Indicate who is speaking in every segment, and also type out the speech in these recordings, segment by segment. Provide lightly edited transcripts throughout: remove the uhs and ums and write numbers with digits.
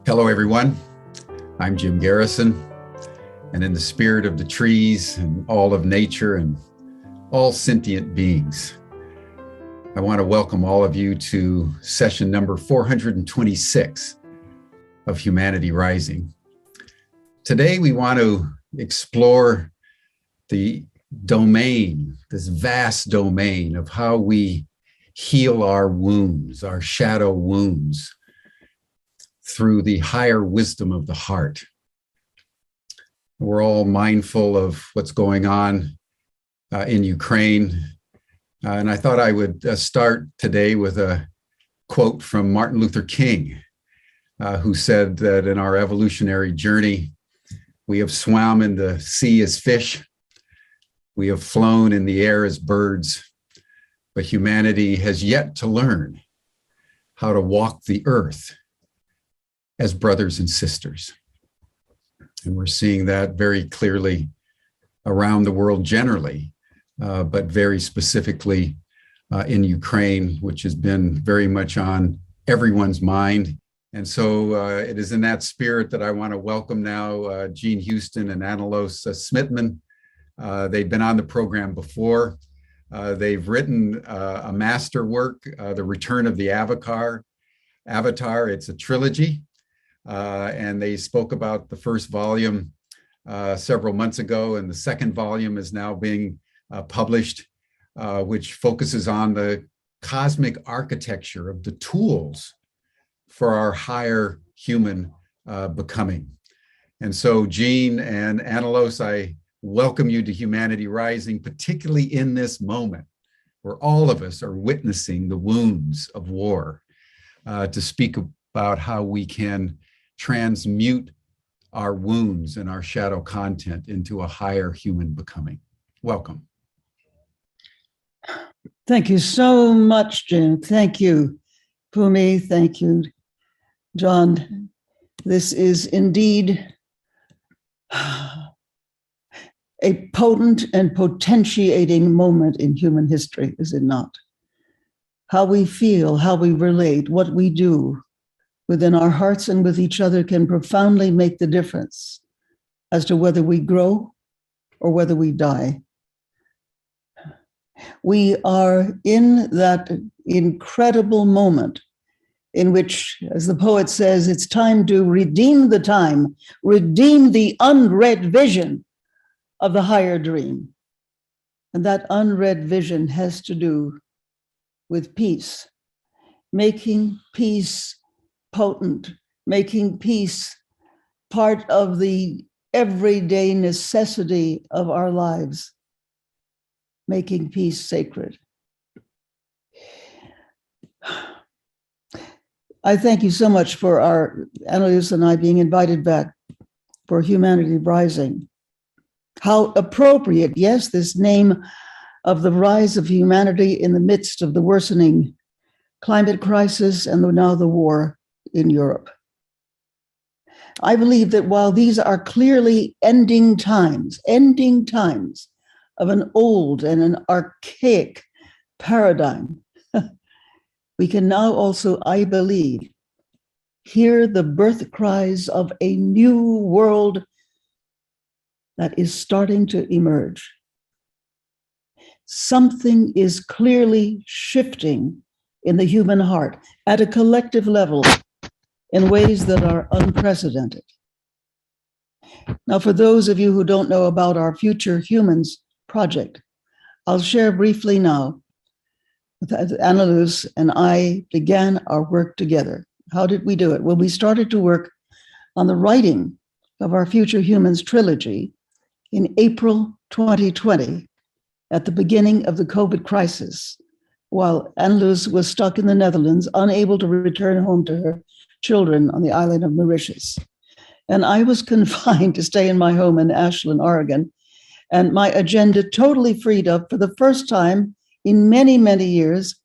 Speaker 1: Hello, everyone. I'm Jim Garrison, and in the spirit of the trees and all of nature and all sentient beings, I want to welcome all of you to session number 426 of Humanity Rising. Today, we want to explore the domain, this vast domain of how we heal our wounds, our shadow wounds, through the higher wisdom of the heart. We're all mindful of what's going on in Ukraine. And I thought I would start today with a quote from Martin Luther King, who said that in our evolutionary journey, we have swam in the sea as fish, we have flown in the air as birds, but humanity has yet to learn how to walk the earth as brothers and sisters. And we're seeing that very clearly around the world generally, but very specifically in Ukraine, which has been very much on everyone's mind. And so it is in that spirit that I want to welcome now Jean Houston and Anneloes Smitsman. They've been on the program before. They've written a master work, The Return of the Avatar. It's a trilogy. And they spoke about the first volume several months ago, and the second volume is now being published, which focuses on the cosmic architecture of the tools for our higher human becoming. And so, Jean and Anneloes, I welcome you to Humanity Rising, particularly in this moment where all of us are witnessing the wounds of war, to speak about how we can transmute our wounds and our shadow content into a higher human becoming. Welcome.
Speaker 2: Thank you so much, Jim. Thank you, Pumi. Thank you, John. This is indeed a potent and potentiating moment in human history, is it not? How we feel, how we relate, what we do within our hearts and with each other can profoundly make the difference as to whether we grow or whether we die. We are in that incredible moment in which, as the poet says, it's time to redeem the time, redeem the unread vision of the higher dream. And that unread vision has to do with peace, making peace potent, making peace part of the everyday necessity of our lives, making peace sacred. I thank you so much for our Anneloes and I being invited back for Humanity Rising. How appropriate, yes, this name of the rise of humanity in the midst of the worsening climate crisis and now the war in Europe. I believe that while these are clearly ending times of an old and an archaic paradigm, we can now also, I believe, hear the birth cries of a new world that is starting to emerge. Something is clearly shifting in the human heart at a collective level in ways that are unprecedented. Now, for those of you who don't know about our Future Humans project, I'll share briefly now. Anneloes and I began our work together. How did we do it? Well, we started to work on the writing of our Future Humans trilogy in April 2020, at the beginning of the COVID crisis, while Anneloes was stuck in the Netherlands, unable to return home to her children on the island of Mauritius. And I was confined to stay in my home in Ashland, Oregon, and my agenda totally freed up for the first time in many, many years,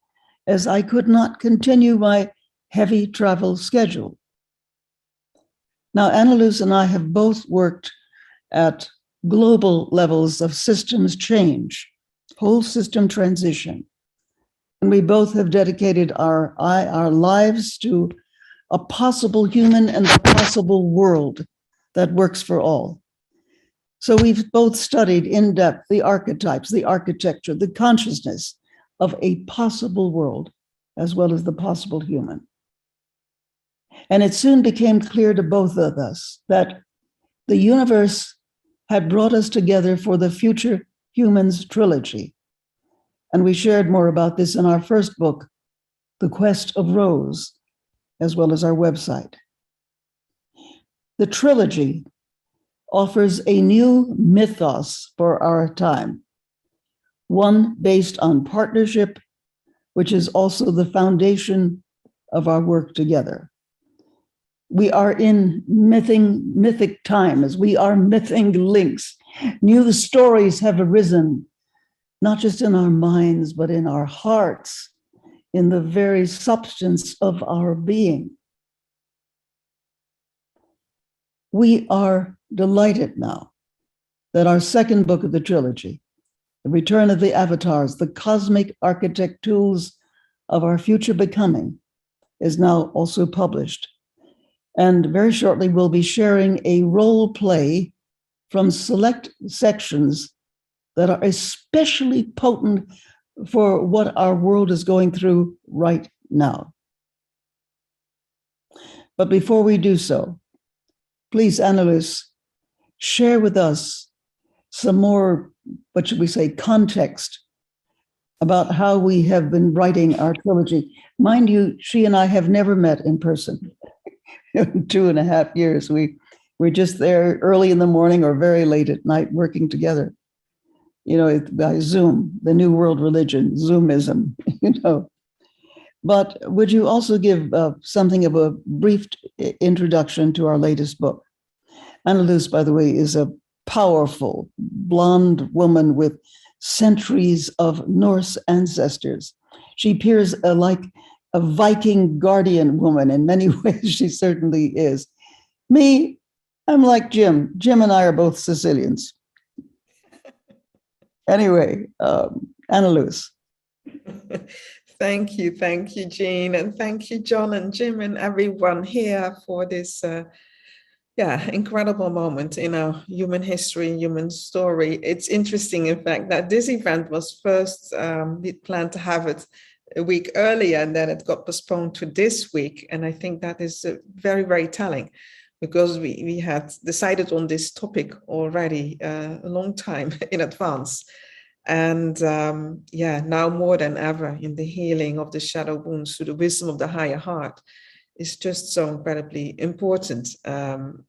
Speaker 2: as I could not continue my heavy travel schedule. Now, Anneloes and I have both worked at global levels of systems change, whole system transition. And we both have dedicated our lives to a possible human and a possible world that works for all. So we've both studied in depth the archetypes, the architecture, the consciousness of a possible world, as well as the possible human. And it soon became clear to both of us that the universe had brought us together for the Future Humans trilogy. And we shared more about this in our first book, The Quest of Rose, as well as our website. The trilogy offers a new mythos for our time, one based on partnership, which is also the foundation of our work together. We are in mythic times. We are mything links. New stories have arisen, not just in our minds, but in our hearts, in the very substance of our being. We are delighted now that our second book of the trilogy, The Return of the Avatars, the cosmic architect tools of our future becoming, is now also published. And very shortly, we'll be sharing a role play from select sections that are especially potent for what our world is going through right now. But before we do so, please, Anneloes, share with us some more, what should we say, context about how we have been writing our trilogy. Mind you, she and I have never met in person. 2.5 years. We're just there early in the morning or very late at night working together, by Zoom, the new world religion, Zoomism, But would you also give something of a brief introduction to our latest book? Anneloes, by the way, is a powerful blonde woman with centuries of Norse ancestors. She appears like a Viking guardian woman. In many ways, she certainly is. Me, I'm like Jim. Jim and I are both Sicilians. Anyway, Anneloes.
Speaker 3: Thank you, Jean, and thank you, John and Jim and everyone here for this incredible moment in our human history, human story. It's interesting, in fact, that this event was first, we planned to have it a week earlier, and then it got postponed to this week. And I think that is very, very telling, because we had decided on this topic already a long time in advance. And now more than ever, in the healing of the shadow wounds through the wisdom of the higher heart, is just so incredibly important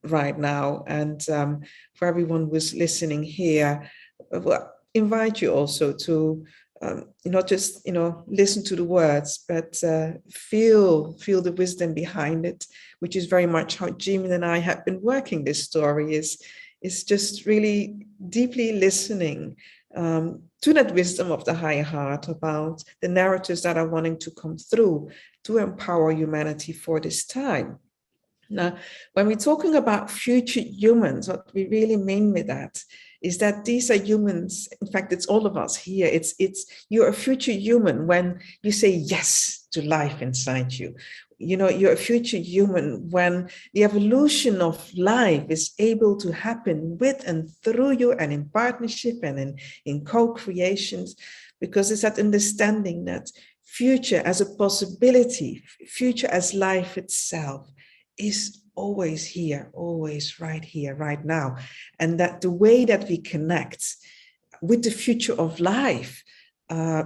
Speaker 3: right now. And for everyone who's listening here, well, invite you also to not just listen to the words, but feel the wisdom behind it, which is very much how Jim and I have been working this story. Is just really deeply listening to that wisdom of the higher heart about the narratives that are wanting to come through to empower humanity for this time. Now, when we're talking about future humans, what we really mean with that is that these are humans. In fact, it's all of us here. It's you're a future human when you say yes to life inside you. You're a future human when the evolution of life is able to happen with and through you, and in partnership and in co-creations, because it's that understanding that future as a possibility, future as life itself, is always here, always right here, right now. And that the way that we connect with the future of life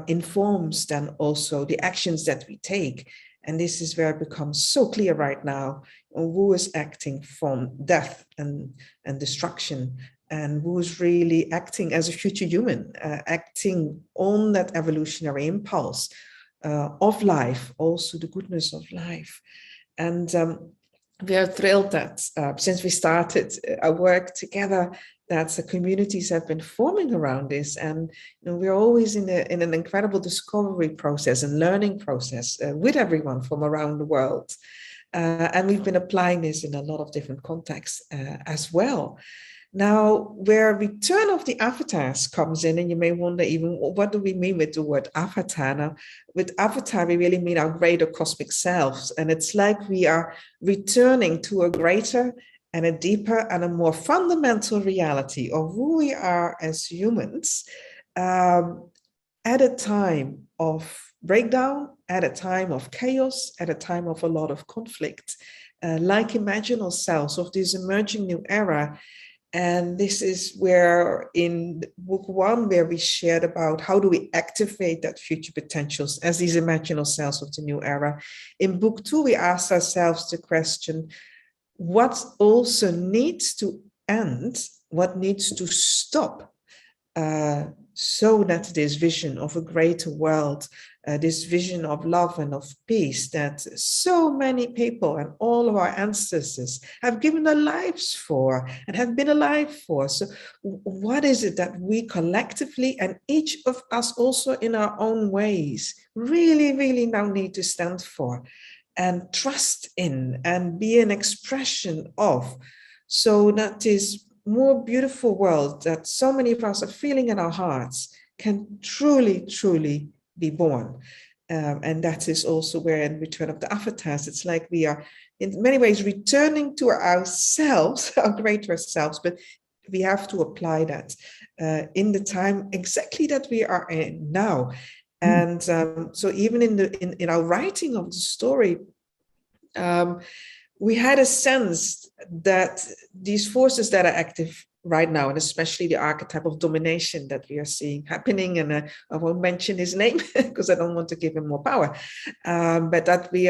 Speaker 3: informs then also the actions that we take. And this is where it becomes so clear right now who is acting from death and destruction, and who is really acting as a future human, acting on that evolutionary impulse of life, also the goodness of life. And we are thrilled that since we started our work together, that the communities have been forming around this. And we're always in an incredible discovery process and learning process with everyone from around the world. And we've been applying this in a lot of different contexts as well. Now, where return of the avatars comes in, and you may wonder even, what do we mean with the word avatar? Now, with avatar, we really mean our greater cosmic selves. And it's like we are returning to a greater and a deeper and a more fundamental reality of who we are as humans, at a time of breakdown, at a time of chaos, at a time of a lot of conflict, like imaginal selves of this emerging new era. And this is where in book 1, where we shared about how do we activate that future potentials as these imaginal selves of the new era. In book 2, we asked ourselves the question, what also needs to end, what needs to stop, so that this vision of a greater world, this vision of love and of peace that so many people and all of our ancestors have given their lives for and have been alive for. So what is it that we collectively, and each of us also in our own ways, really, really now need to stand for and trust in and be an expression of, so that this more beautiful world that so many of us are feeling in our hearts can truly, truly be born. And that is also where in Return of the Avatars, it's like we are in many ways returning to ourselves, our greater selves, but we have to apply that in the time exactly that we are in now. And so even in our writing of the story, we had a sense that these forces that are active right now, and especially the archetype of domination that we are seeing happening, and I won't mention his name because I don't want to give him more power, but that we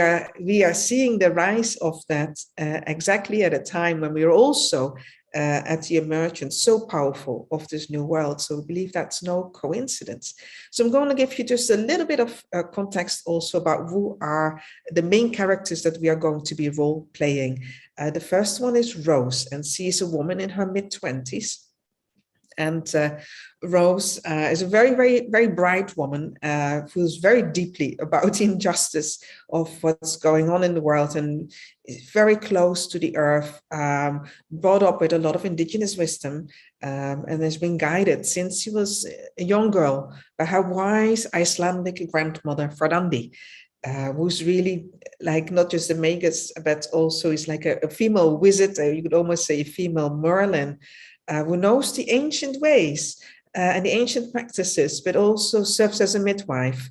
Speaker 3: are seeing the rise of that exactly at a time when we are also at the emergence so powerful of this new world. So we believe that's no coincidence. So I'm going to give you just a little bit of context also about who are the main characters that we are going to be role playing. The first one is Rose, and she is a woman in her mid-20s. And Rose is a very, very, very bright woman who feels very deeply about the injustice of what's going on in the world, and is very close to the earth, brought up with a lot of indigenous wisdom, and has been guided since she was a young girl by her wise Icelandic grandmother, Fradandi, who's really like not just a magus, but also is like a female wizard, you could almost say a female Merlin, who knows the ancient ways and the ancient practices, but also serves as a midwife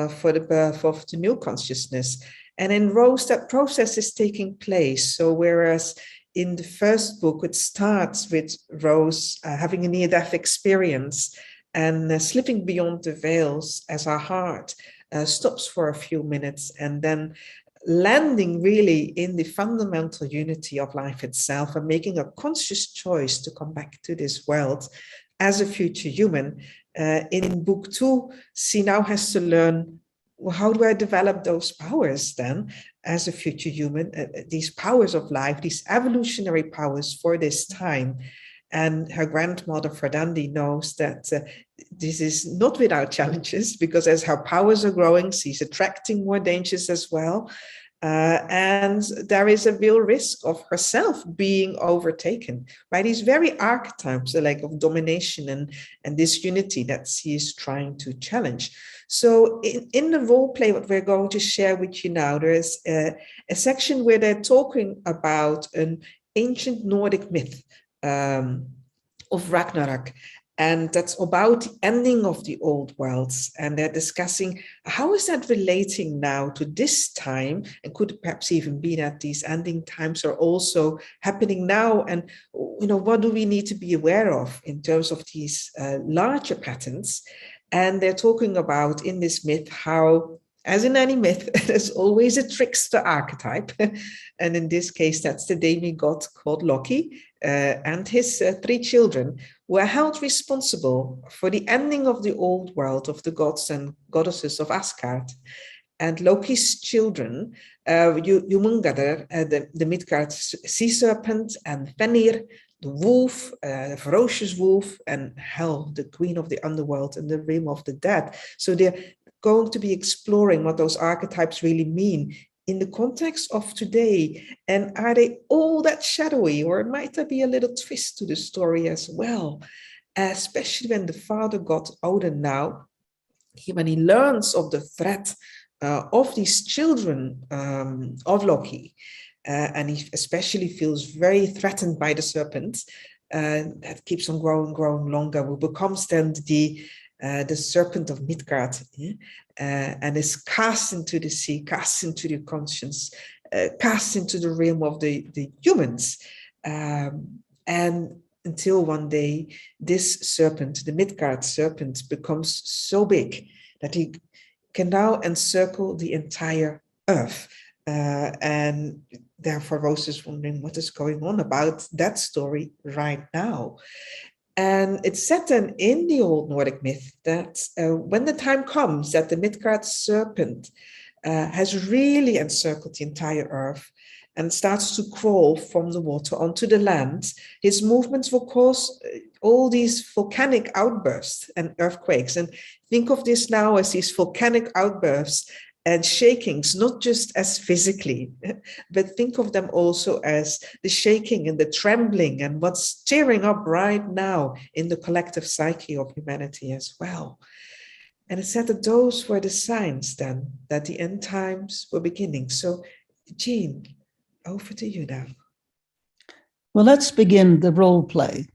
Speaker 3: for the birth of the new consciousness. And in Rose, that process is taking place. So whereas in the first book, it starts with Rose having a near-death experience and slipping beyond the veils as her heart stops for a few minutes, and then landing really in the fundamental unity of life itself and making a conscious choice to come back to this world as a future human. In book 2, she now has to learn, well, how do I develop those powers then as a future human, these powers of life, these evolutionary powers for this time. And her grandmother, Fradandi, knows that this is not without challenges, because as her powers are growing, she's attracting more dangers as well. And there is a real risk of herself being overtaken by these very archetypes, like of domination and this unity that she is trying to challenge. So in the role play, what we're going to share with you now, there is a section where they're talking about an ancient Nordic myth of Ragnarök, and that's about the ending of the old worlds. And they're discussing how is that relating now to this time, and could it perhaps even be that these ending times are also happening now, and what do we need to be aware of in terms of these larger patterns. And they're talking about in this myth how, as in any myth, there's always a trickster archetype. And in this case, that's the demigod called Loki and his 3 children, who are held responsible for the ending of the old world of the gods and goddesses of Asgard. And Loki's children, Jörmungandr, the Midgard Sea Serpent, and Fenrir, the wolf, the ferocious wolf, and Hel, the queen of the underworld and the realm of the dead. So they're going to be exploring what those archetypes really mean in the context of today? And are they all that shadowy, or might there be a little twist to the story as well? Especially when the father god Odin now, when he learns of the threat of these children of Loki, and he especially feels very threatened by the serpent that keeps on growing longer, who becomes then the serpent of Midgard, and is cast into the sea, cast into the conscience, cast into the realm of the humans, and until one day this serpent, the Midgard serpent, becomes so big that he can now encircle the entire earth. And therefore Rose is wondering what is going on about that story right now. And it's said then in the old Nordic myth that when the time comes that the Midgard serpent has really encircled the entire earth and starts to crawl from the water onto the land, his movements will cause all these volcanic outbursts and earthquakes. And think of this now as these volcanic outbursts and shakings, not just as physically, but think of them also as the shaking and the trembling and what's stirring up right now in the collective psyche of humanity as well. And it said that those were the signs then that the end times were beginning. So, Jean, over to you now.
Speaker 2: Well, let's begin the role play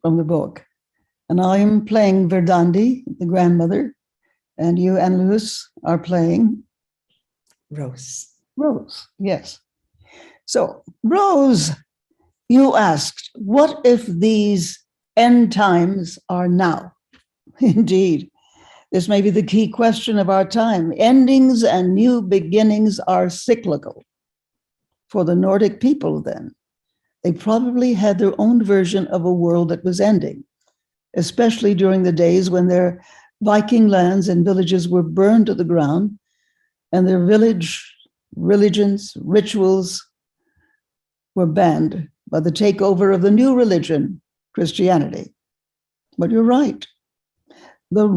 Speaker 2: from the book. And I'm playing Verdandi, the grandmother, and you, Anneloes, are playing
Speaker 3: Rose.
Speaker 2: Rose, yes. So, Rose, you asked, what if these end times are now? Indeed, this may be the key question of our time. Endings and new beginnings are cyclical. For the Nordic people, then, they probably had their own version of a world that was ending, especially during the days when their Viking lands and villages were burned to the ground and their village religions, rituals were banned by the takeover of the new religion, Christianity. But you're right. The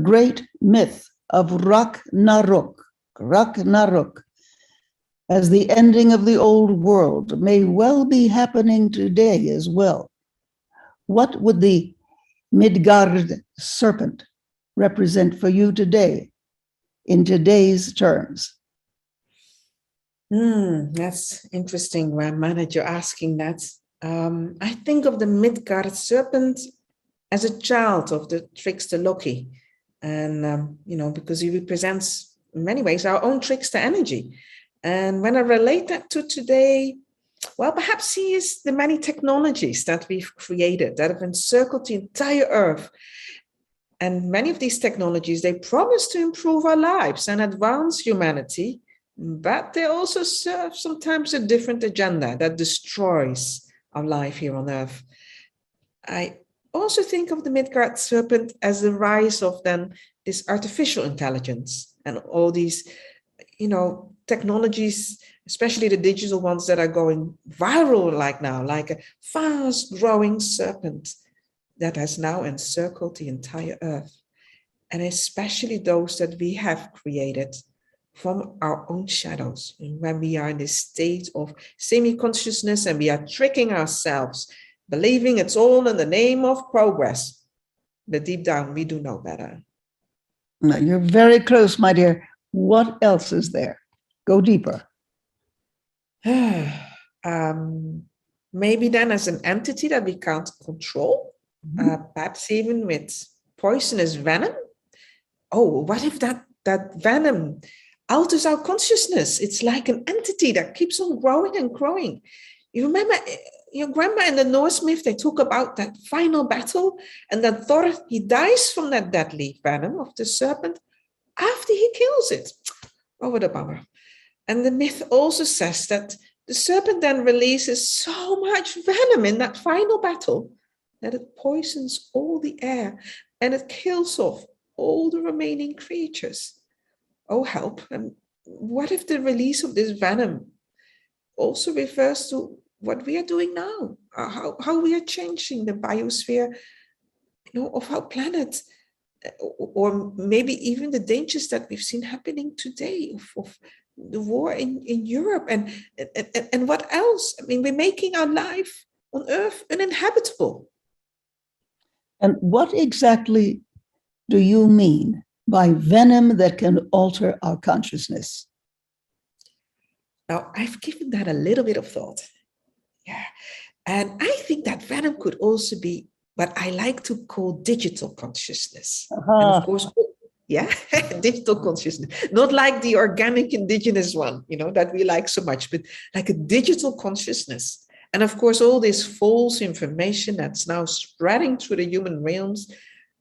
Speaker 2: great myth of Ragnarök, as the ending of the old world, may well be happening today as well. What would the Midgard Serpent represent for you today, in today's terms?
Speaker 3: That's interesting, Rahman, that you're asking that. I think of the Midgard Serpent as a child of the trickster Loki. And, because he represents, in many ways, our own trickster energy. And when I relate that to today, well, perhaps he is the many technologies that we've created that have encircled the entire earth. And many of these technologies, they promise to improve our lives and advance humanity, but they also serve sometimes a different agenda that destroys our life here on earth. I also think of the Midgard Serpent as the rise of then this artificial intelligence and all these, technologies, especially the digital ones that are going viral like now, like a fast growing serpent that has now encircled the entire earth, and especially those that we have created from our own shadows. And when we are in this state of semi-consciousness and we are tricking ourselves, believing it's all in the name of progress, but deep down we do know better.
Speaker 2: No, you're very close, my dear. What else is there? Go deeper.
Speaker 3: Maybe then as an entity that we can't control, perhaps even with poisonous venom. Oh, what if that venom alters our consciousness? It's like an entity that keeps on growing and growing. You remember your grandma in the Norse myth, they talk about that final battle, and then Thor, he dies from that deadly venom of the serpent after he kills it. Oh, what a bummer. And the myth also says that the serpent then releases so much venom in that final battle that it poisons all the air and it kills off all the remaining creatures. Oh, help. And what if the release of this venom also refers to what we are doing now, how we are changing the biosphere, of our planet, or maybe even the dangers that we've seen happening today of the war in Europe, and what else? I mean, we're making our life on Earth uninhabitable.
Speaker 2: And what exactly do you mean by venom that can alter our consciousness?
Speaker 3: Now, I've given that a little bit of thought. Yeah. And I think that venom could also be what I like to call digital consciousness. And of course, yeah, digital consciousness, not like the organic indigenous one, that we like so much, but like a digital consciousness. And of course, all this false information that's now spreading through the human realms,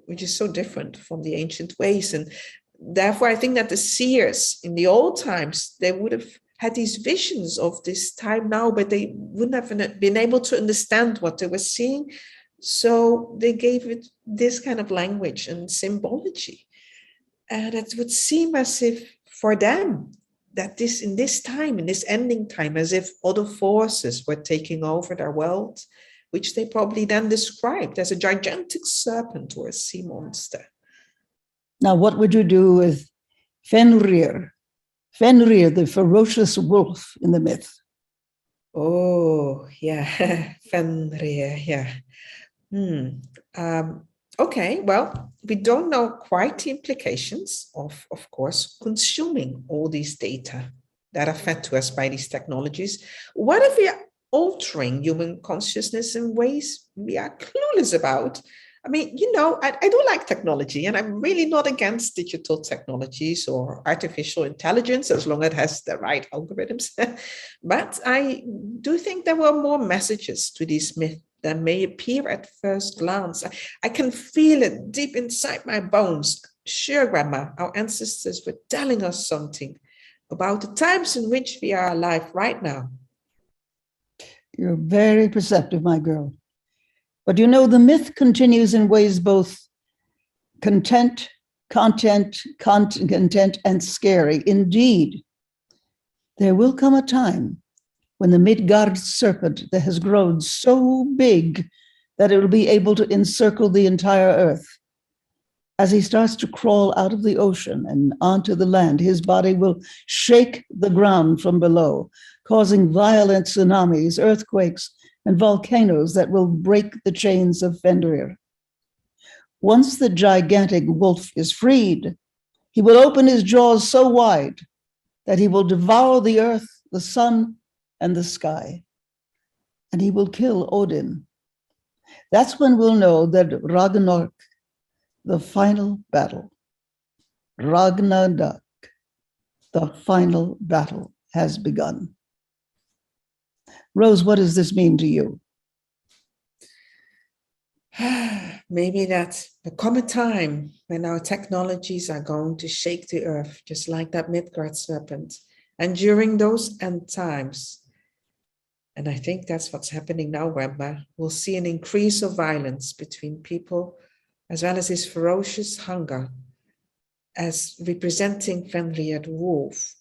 Speaker 3: which is so different from the ancient ways. And therefore, I think that the seers in the old times, they would have had these visions of this time now, but they wouldn't have been able to understand what they were seeing. So they gave it this kind of language and symbology. And it would seem as if for them, that in this time, in this ending time, as if other forces were taking over their world, which they probably then described as a gigantic serpent or a sea monster.
Speaker 2: Now, what would you do with Fenrir? Fenrir, the ferocious wolf in the myth.
Speaker 3: Oh, yeah, Fenrir, yeah. Okay, well, we don't know quite the implications of course, consuming all these data that are fed to us by these technologies. What if we are altering human consciousness in ways we are clueless about? I mean, I do like technology, and I'm really not against digital technologies or artificial intelligence as long as it has the right algorithms. But I do think there were more messages to these myths than may appear at first glance. I can feel it deep inside my bones. Sure, Grandma, our ancestors were telling us something about the times in which we are alive right now.
Speaker 2: You're very perceptive, my girl. But the myth continues in ways both content, and scary. Indeed, there will come a time when the Midgard Serpent that has grown so big that it will be able to encircle the entire earth. As he starts to crawl out of the ocean and onto the land, his body will shake the ground from below, causing violent tsunamis, earthquakes, and volcanoes that will break the chains of Fenrir. Once the gigantic wolf is freed, he will open his jaws so wide that he will devour the earth, the sun, and the sky. And he will kill Odin. That's when we'll know that Ragnarök, the final battle, Ragnarök, the final battle has begun. Rose, what does this mean to you?
Speaker 3: Maybe that there come a time when our technologies are going to shake the earth, just like that Midgard serpent. And during those end times, and I think that's what's happening now, Grandma, we'll see an increase of violence between people, as well as his ferocious hunger, as representing Fenrir the wolf.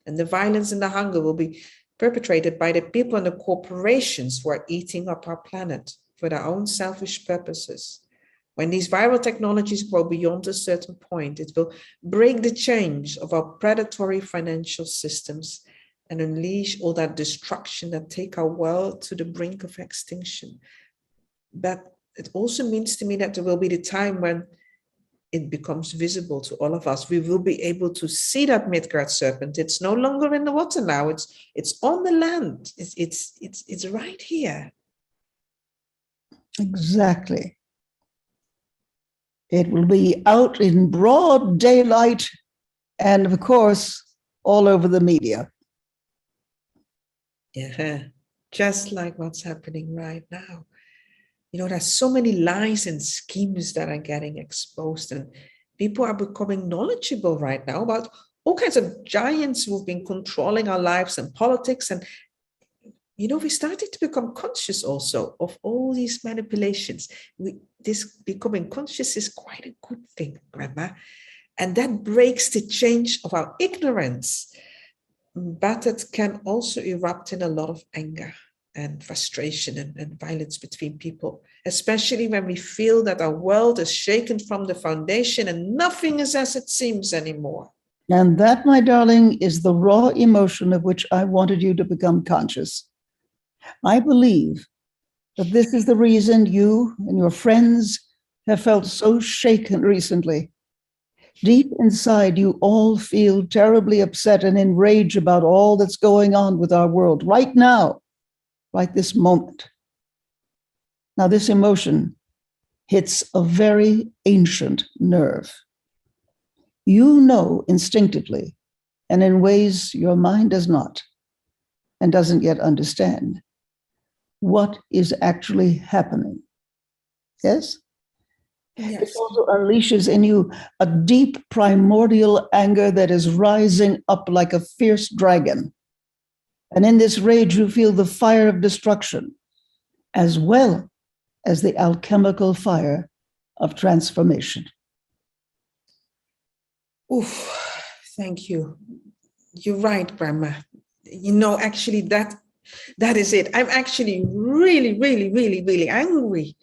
Speaker 3: And the violence and the hunger will be perpetrated by the people and the corporations who are eating up our planet for their own selfish purposes. When these viral technologies grow beyond a certain point, it will break the chains of our predatory financial systems and unleash all that destruction that take our world to the brink of extinction. But it also means to me that there will be the time when it becomes visible to all of us. We will be able to see that Midgard serpent. It's no longer in the water now. It's on the land. It's right here.
Speaker 2: Exactly. It will be out in broad daylight and, of course, all over the media.
Speaker 3: Yeah, just like what's happening right now. There's so many lies and schemes that are getting exposed, and people are becoming knowledgeable right now about all kinds of giants who've been controlling our lives and politics. And, we started to become conscious also of all these manipulations. This becoming conscious is quite a good thing, Grandma. And that breaks the chain of our ignorance. But it can also erupt in a lot of anger and frustration and violence between people, especially when we feel that our world is shaken from the foundation and nothing is as it seems anymore.
Speaker 2: And that, my darling, is the raw emotion of which I wanted you to become conscious. I believe that this is the reason you and your friends have felt so shaken recently. Deep inside, you all feel terribly upset and enraged about all that's going on with our world right now, right this moment. Now, this emotion hits a very ancient nerve. You know instinctively, and in ways your mind does not and doesn't yet understand, what is actually happening. Yes?
Speaker 3: Yes.
Speaker 2: It also unleashes in you a deep primordial anger that is rising up like a fierce dragon. And in this rage, you feel the fire of destruction, as well as the alchemical fire of transformation.
Speaker 3: Oof, thank you. You're right, Grandma. Actually, that is it. I'm actually really, really, really, really angry.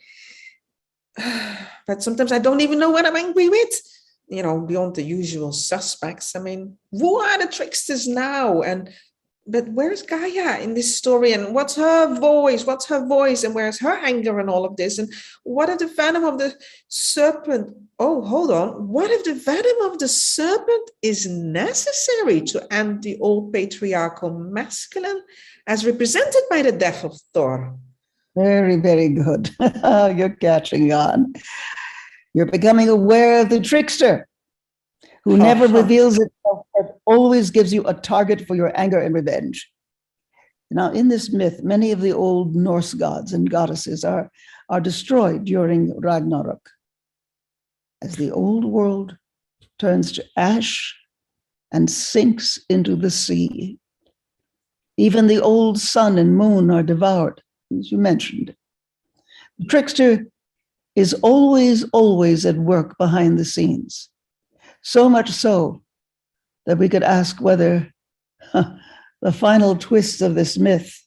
Speaker 3: But sometimes I don't even know what I'm angry with, beyond the usual suspects. I mean, who are the tricksters now? But where's Gaia in this story? And what's her voice? And where's her anger and all of this? And what if the venom of the serpent? Oh, hold on. What if the venom of the serpent is necessary to end the old patriarchal masculine as represented by the death of Thor?
Speaker 2: Very, very good. You're catching on. You're becoming aware of the trickster who never reveals itself, but always gives you a target for your anger and revenge. Now, in this myth, many of the old Norse gods and goddesses are destroyed during Ragnarök, as the old world turns to ash and sinks into the sea. Even the old sun and moon are devoured, as you mentioned. The trickster is always, always at work behind the scenes. So much so that we could ask whether the final twists of this myth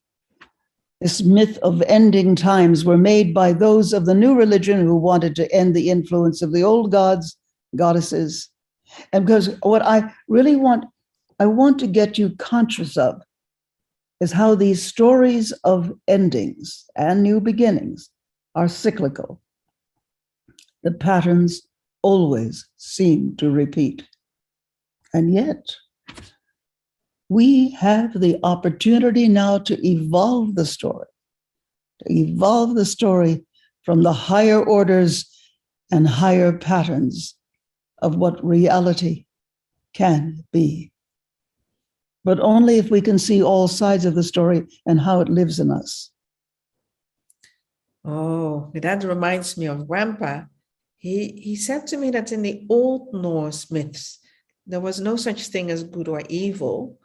Speaker 2: of ending times, were made by those of the new religion who wanted to end the influence of the old gods, goddesses. And because what I really want to get you conscious of is how these stories of endings and new beginnings are cyclical. The patterns always seem to repeat. And yet, we have the opportunity now to evolve the story from the higher orders and higher patterns of what reality can be. But only if we can see all sides of the story and how it lives in us.
Speaker 3: Oh, that reminds me of Grandpa. He said to me that in the old Norse myths, there was no such thing as good or evil,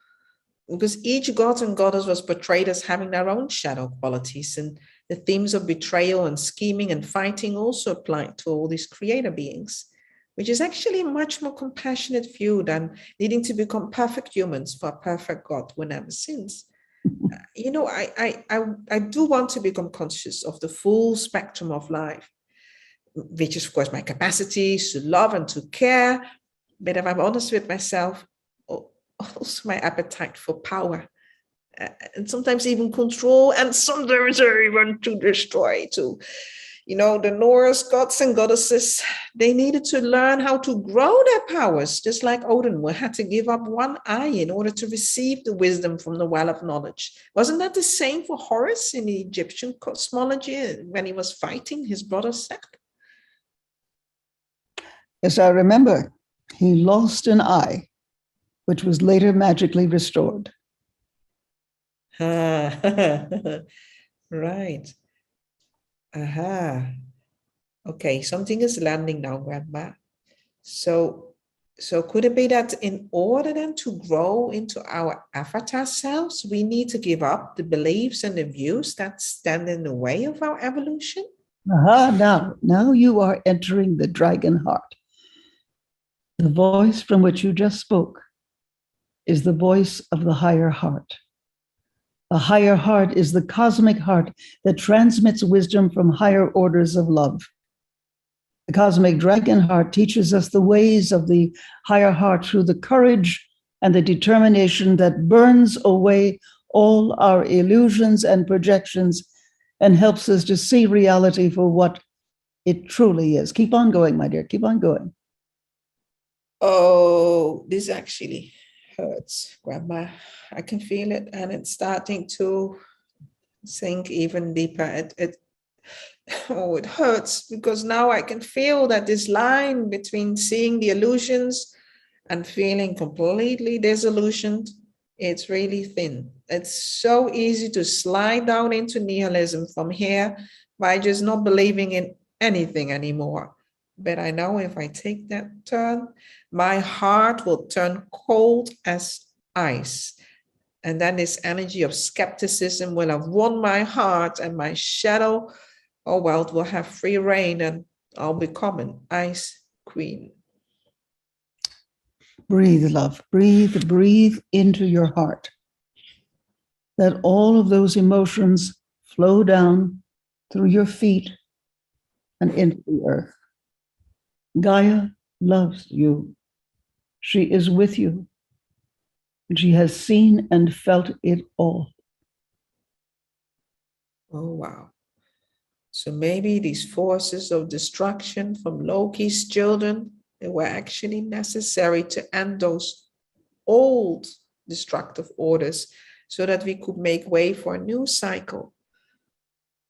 Speaker 3: because each god and goddess was portrayed as having their own shadow qualities, and the themes of betrayal and scheming and fighting also applied to all these creator beings, which is actually a much more compassionate view than needing to become perfect humans for a perfect God who never sins. I do want to become conscious of the full spectrum of life, which is, of course, my capacities to love and to care. But if I'm honest with myself, also my appetite for power, and sometimes even control, and sometimes I want to destroy too. The Norse gods and goddesses, they needed to learn how to grow their powers, just like Odin, who had to give up one eye in order to receive the wisdom from the well of knowledge. Wasn't that the same for Horus in the Egyptian cosmology when he was fighting his brother Seth?
Speaker 2: Yes, I remember. He lost an eye, which was later magically restored.
Speaker 3: Right. Okay, something is landing now, Grandma. So could it be that in order then to grow into our avatar selves, we need to give up the beliefs and the views that stand in the way of our evolution?
Speaker 2: Now you are entering the dragon heart. The voice from which you just spoke is the voice of the higher heart. The higher heart is the cosmic heart that transmits wisdom from higher orders of love. The cosmic dragon heart teaches us the ways of the higher heart through the courage and the determination that burns away all our illusions and projections and helps us to see reality for what it truly is. Keep on going, my dear. Keep on going.
Speaker 3: Oh, this actually hurts, Grandma. I can feel it, and it's starting to sink even deeper. It hurts because now I can feel that this line between seeing the illusions and feeling completely disillusioned, it's really thin. It's so easy to slide down into nihilism from here by just not believing in anything anymore. But I know if I take that turn, my heart will turn cold as ice. And then this energy of skepticism will have won my heart, and my shadow, oh well, it will have free reign, and I'll become an ice queen.
Speaker 2: Breathe, love. Breathe, breathe into your heart. That all of those emotions flow down through your feet and into the earth. Gaia loves you. She is with you. And she has seen and felt it all.
Speaker 3: Oh, wow. So maybe these forces of destruction from Loki's children, they were actually necessary to end those old destructive orders so that we could make way for a new cycle.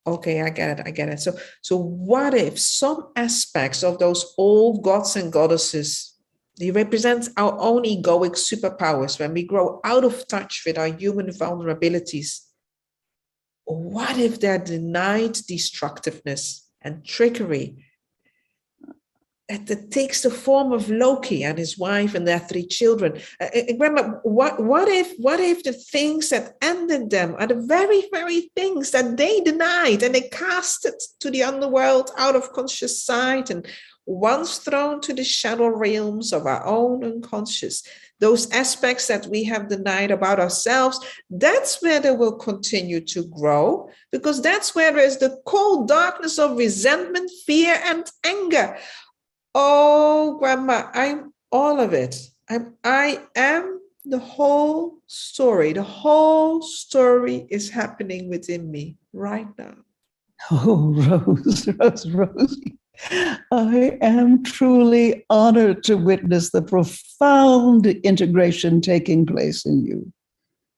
Speaker 3: Okay, I get it. So what if some aspects of those old gods and goddesses, they represent our own egoic superpowers when we grow out of touch with our human vulnerabilities? What if they're denied destructiveness and trickery that takes the form of Loki and his wife and their 3 children? Grandma, what if the things that ended them are the very, very things that they denied and they casted to the underworld out of conscious sight and once thrown to the shadow realms of our own unconscious? Those aspects that we have denied about ourselves, that's where they will continue to grow, because that's where there is the cold darkness of resentment, fear, and anger. Oh, Grandma, I'm all of it. I am the whole story. The whole story is happening within me right now.
Speaker 2: Oh, Rosie. I am truly honored to witness the profound integration taking place in you.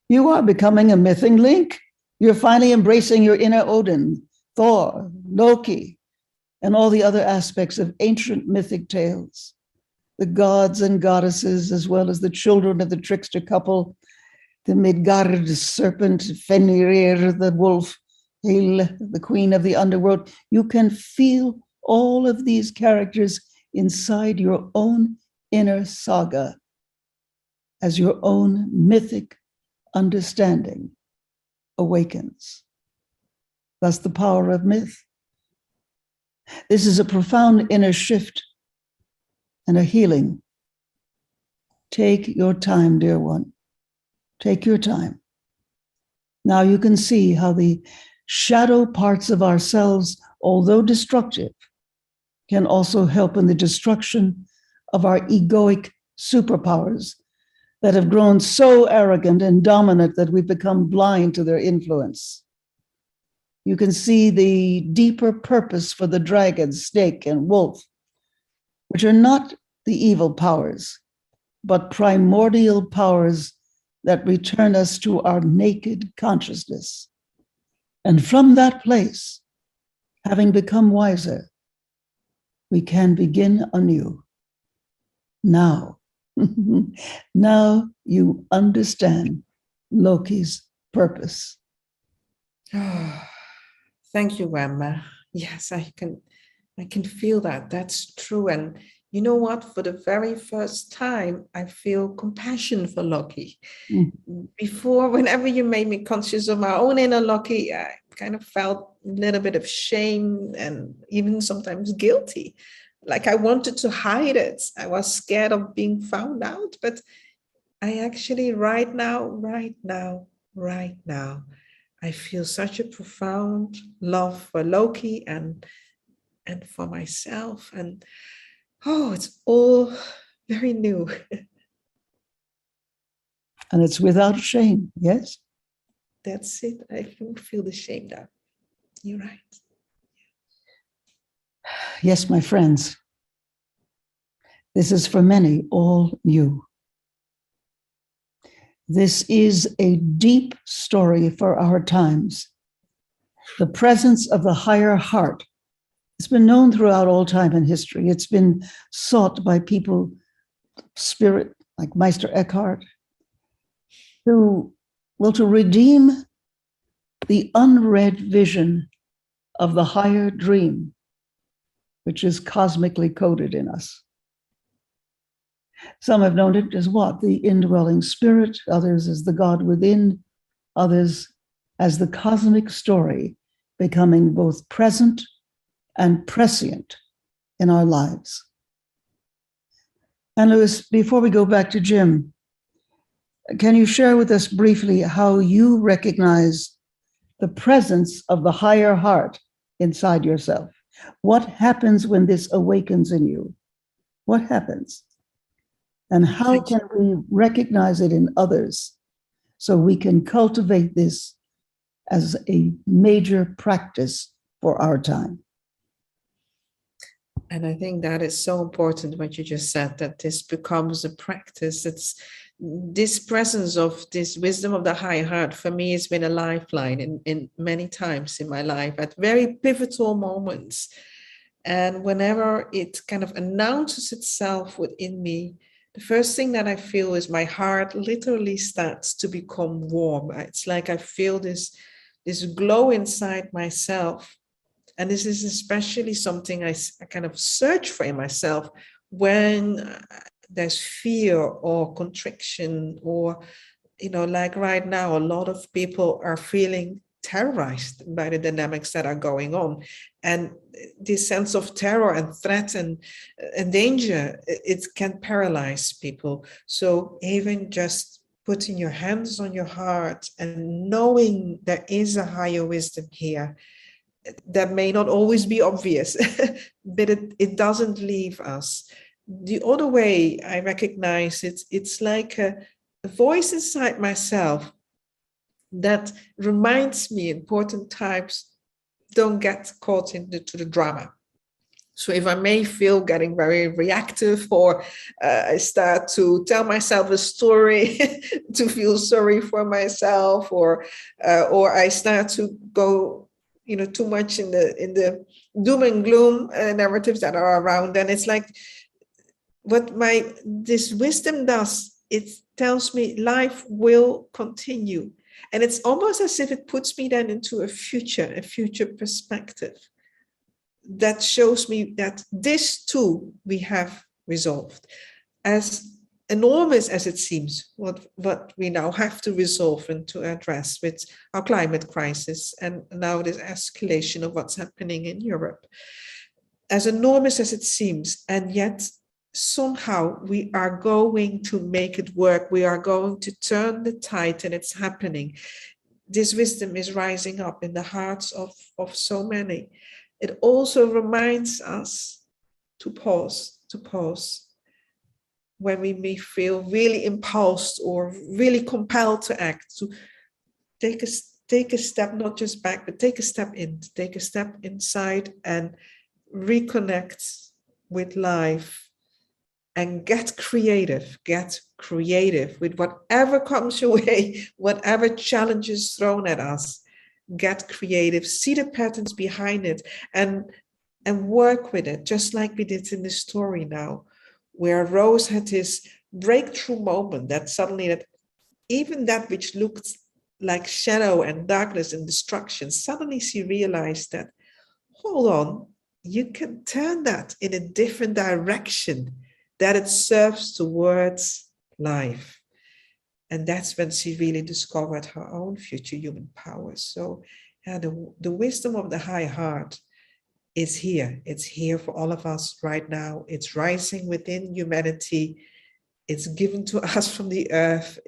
Speaker 2: You are becoming a mything link. You're finally embracing your inner Odin, Thor, Loki, and all the other aspects of ancient mythic tales. The gods and goddesses, as well as the children of the trickster couple, the Midgard Serpent, Fenrir, the wolf, Hel, the queen of the underworld. You can feel all of these characters inside your own inner saga as your own mythic understanding awakens. That's the power of myth. This is a profound inner shift and a healing. Take your time, dear one. Take your time. Now you can see how the shadow parts of ourselves, although destructive, can also help in the destruction of our egoic superpowers that have grown so arrogant and dominant that we've become blind to their influence. You can see the deeper purpose for the dragon, snake, and wolf, which are not the evil powers, but primordial powers that return us to our naked consciousness. And from that place, having become wiser, we can begin anew. Now, now you understand Loki's purpose.
Speaker 3: Oh, thank you, Grandma. Yes, I can feel that. That's true. And you know what? For the very first time, I feel compassion for Loki. Before, whenever you made me conscious of my own inner Loki, I kind of felt a little bit of shame and even sometimes guilty. Like I wanted to hide it. I was scared of being found out. But I actually right now, I feel such a profound love for Loki and and for myself. And it's all very new.
Speaker 2: And it's without shame, yes?
Speaker 3: That's it. I don't feel the shame now. You're right.
Speaker 2: Yes, my friends. This is for many all new. This is a deep story for our times. The presence of the higher heart. It's been known throughout all time in history. It's been sought by people, spirit, like Meister Eckhart, to redeem the unread vision of the higher dream, which is cosmically coded in us. Some have known it as what? The indwelling spirit, others as the God within, others as the cosmic story becoming both present and prescient in our lives. Anneloes, before we go back to Jim, can you share with us briefly how you recognize the presence of the higher heart inside yourself? What happens when this awakens in you? What happens? And how can we recognize it in others so we can cultivate this as a major practice for our time?
Speaker 3: And I think that is so important what you just said, that this becomes a practice. It's this presence of this wisdom of the high heart, for me, has been a lifeline in many times in my life at very pivotal moments. And whenever it kind of announces itself within me, the first thing that I feel is my heart literally starts to become warm. It's like I feel this glow inside myself. And this is especially something I kind of search for in myself when there's fear or constriction, or, like right now, a lot of people are feeling terrorized by the dynamics that are going on. And this sense of terror and threat and danger, it can paralyze people. So even just putting your hands on your heart and knowing there is a higher wisdom here, that may not always be obvious, but it doesn't leave us. The other way I recognize it's like a voice inside myself that reminds me important times, don't get caught into the drama. So if I may feel getting very reactive, or I start to tell myself a story to feel sorry for myself, or I start to go too much in the doom and gloom narratives that are around, then it's like what this wisdom does, it tells me life will continue. And it's almost as if it puts me then into a future perspective that shows me that this too we have resolved. As enormous as it seems, what we now have to resolve and to address with our climate crisis and now this escalation of what's happening in Europe, as enormous as it seems, and yet somehow we are going to make it work. We are going to turn the tide, and it's happening. This wisdom is rising up in the hearts of so many. It also reminds us to pause when we may feel really impulsed or really compelled to act, to take a step, not just back, but take a step in, take a step inside and reconnect with life and get creative with whatever comes your way, whatever challenge is thrown at us. Get creative, see the patterns behind it, and work with it, just like we did in the story now, where Rose had this breakthrough moment that suddenly, that even that which looked like shadow and darkness and destruction, suddenly she realized that, hold on, you can turn that in a different direction, that it serves towards life. And that's when she really discovered her own future human power. So the wisdom of the high heart is here. It's here for all of us right now. It's rising within humanity. It's given to us from the earth.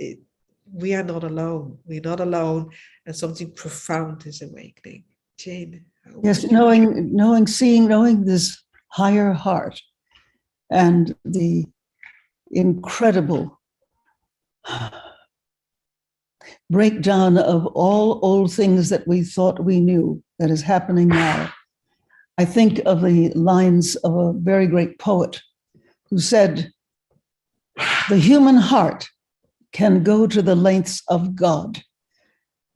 Speaker 3: We are not alone. We're not alone. And something profound is awakening. Jane.
Speaker 2: Yes, knowing this higher heart and the incredible breakdown of all old things that we thought we knew that is happening now. I think of the lines of a very great poet who said, "The human heart can go to the lengths of God.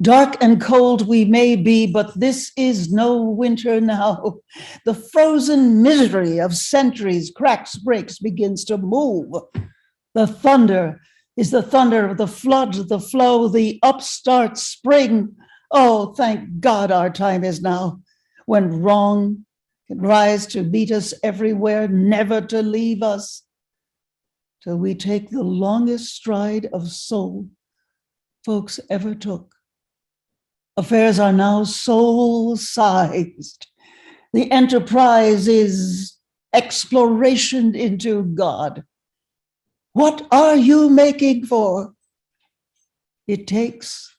Speaker 2: Dark and cold we may be, but this is no winter now. The frozen misery of centuries cracks, breaks, begins to move. The thunder is the thunder of the flood, the flow, the upstart spring. Oh, thank God our time is now, when wrong can rise to meet us everywhere, never to leave us, till we take the longest stride of soul folks ever took. Affairs are now soul-sized. The enterprise is exploration into God. What are you making for? It takes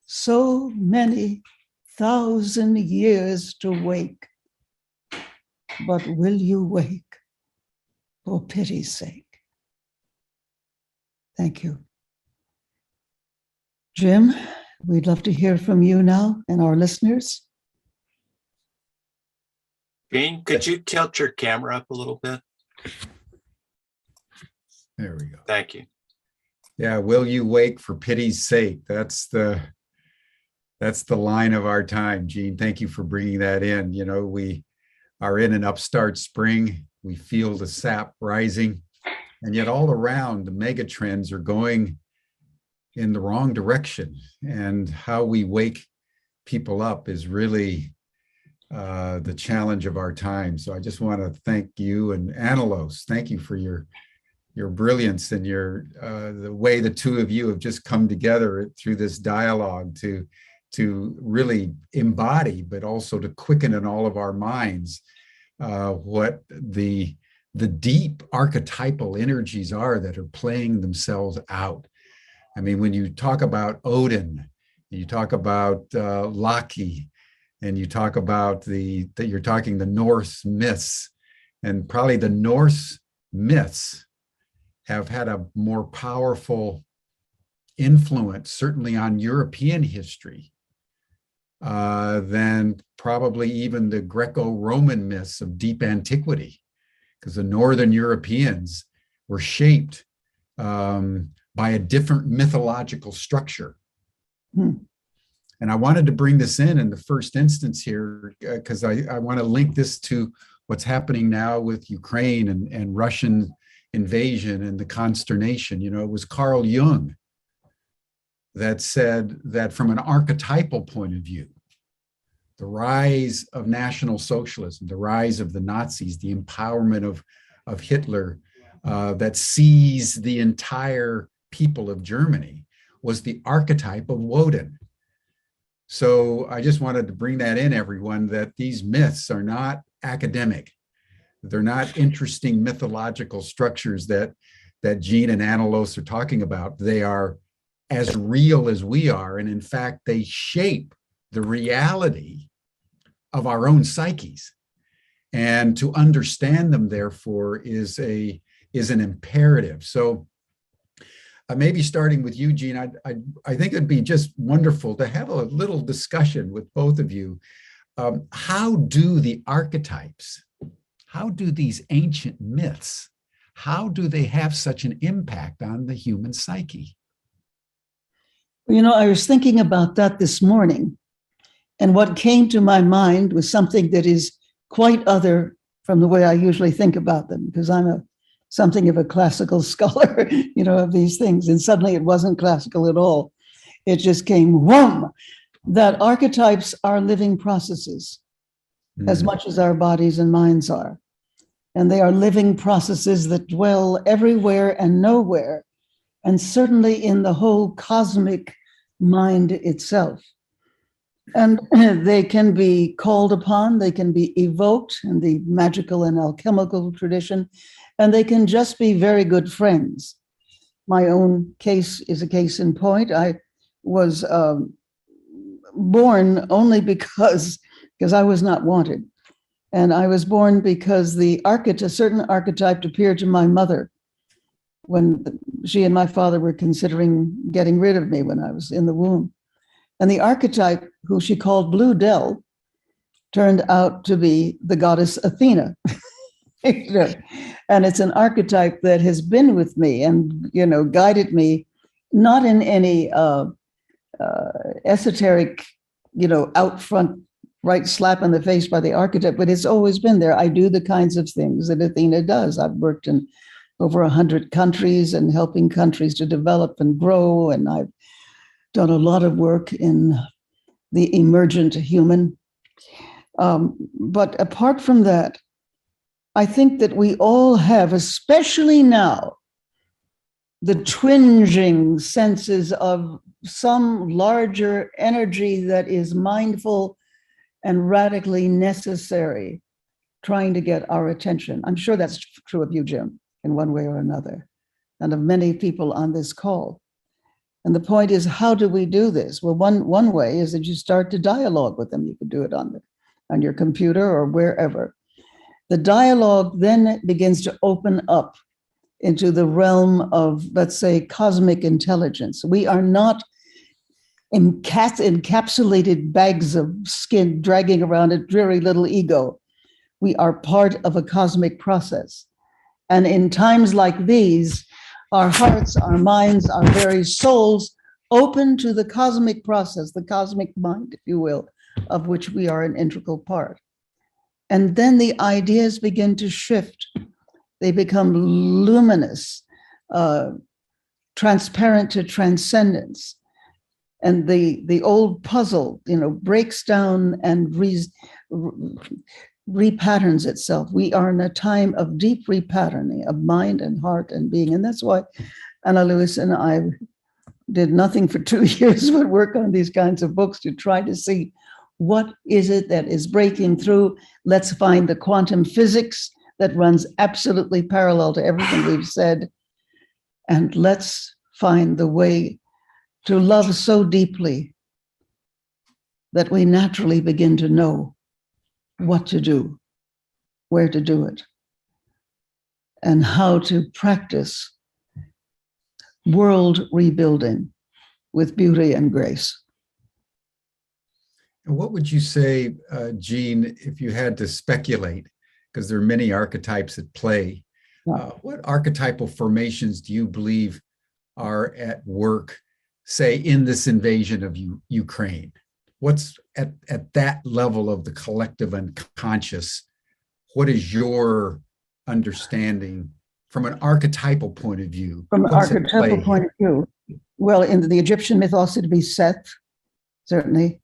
Speaker 2: so many thousand years to wake. But will you wake for pity's sake?" Thank you. Jim, we'd love to hear from you now and our listeners.
Speaker 4: Jane, could you tilt your camera up a little bit?
Speaker 1: There we go.
Speaker 4: Thank you.
Speaker 1: Yeah, will you wake for pity's sake? That's the line of our time, Gene. Thank you for bringing that in. You know, we are in an upstart spring. We feel the sap rising, and yet all around the mega trends are going in the wrong direction. And how we wake people up is really the challenge of our time. So I just want to thank you and Anneloes. Thank you for your brilliance and the way the two of you have just come together through this dialogue to really embody, but also to quicken in all of our minds what the deep archetypal energies are that are playing themselves out. I mean, when you talk about Odin, you talk about Loki, and you talk about you're talking the Norse myths, and probably the Norse myths have had a more powerful influence, certainly on European history, than probably even the Greco-Roman myths of deep antiquity, because the Northern Europeans were shaped by a different mythological structure. And I wanted to bring this in the first instance here, because I want to link this to what's happening now with Ukraine and Russian invasion and the consternation. You know, it was Carl Jung that said that from an archetypal point of view, the rise of National Socialism, the rise of the Nazis, the empowerment of Hitler that seized the entire people of Germany was the archetype of Woden. So I just wanted to bring that in, everyone, that these myths are not academic. They're not interesting mythological structures that Gene and Anneloes are talking about. They are as real as we are. And in fact, they shape the reality of our own psyches. And to understand them, therefore, is an imperative. So maybe starting with you, Gene, I think it'd be just wonderful to have a little discussion with both of you. How do the archetypes, how do these ancient myths, how do they have such an impact on the human psyche?
Speaker 2: You know, I was thinking about that this morning, and what came to my mind was something that is quite other from the way I usually think about them, because I'm something of a classical scholar, you know, of these things. And suddenly it wasn't classical at all. It just came, whoom, that archetypes are living processes as much as our bodies and minds are. And they are living processes that dwell everywhere and nowhere, and certainly in the whole cosmic mind itself. And they can be called upon, they can be evoked in the magical and alchemical tradition, and they can just be very good friends. My own case is a case in point. I was born only because because I was not wanted. And I was born because a certain archetype appeared to my mother when she and my father were considering getting rid of me when I was in the womb. And the archetype, who she called Blue Dell, turned out to be the goddess Athena. And it's an archetype that has been with me and, guided me, not in any esoteric, out front, right slap in the face by the archetype, but it's always been there. I do the kinds of things that Athena does. I've worked in over 100 countries and helping countries to develop and grow. And I've done a lot of work in the emergent human. But apart from that, I think that we all have, especially now, the twinging senses of some larger energy that is mindful and radically necessary, trying to get our attention. I'm sure that's true of you, Jim, in one way or another, and of many people on this call. And the point is, how do we do this? Well, one way is that you start to dialogue with them. You could do it on your computer or wherever. The dialogue then begins to open up into the realm of, let's say, cosmic intelligence. We are not encapsulated bags of skin dragging around a dreary little ego. We are part of a cosmic process. And in times like these, our hearts, our minds, our very souls open to the cosmic process, the cosmic mind, if you will, of which we are an integral part. And then the ideas begin to shift. They become luminous, transparent to transcendence. And the old puzzle, breaks down and repatterns itself. We are in a time of deep repatterning of mind and heart and being. And that's why Anneloes and I did nothing for 2 years but work on these kinds of books to try to see what is it that is breaking through. Let's find the quantum physics that runs absolutely parallel to everything we've said. And let's find the way to love so deeply that we naturally begin to know what to do, where to do it, and how to practice world rebuilding with beauty and grace.
Speaker 1: And what would you say, Jean, if you had to speculate, because there are many archetypes at play, what archetypal formations do you believe are at work, say, in this invasion of Ukraine? What's at that level of the collective unconscious? What is your understanding from an archetypal point of view?
Speaker 2: From an archetypal point of view, well, in the Egyptian mythos, it'd be Seth, certainly.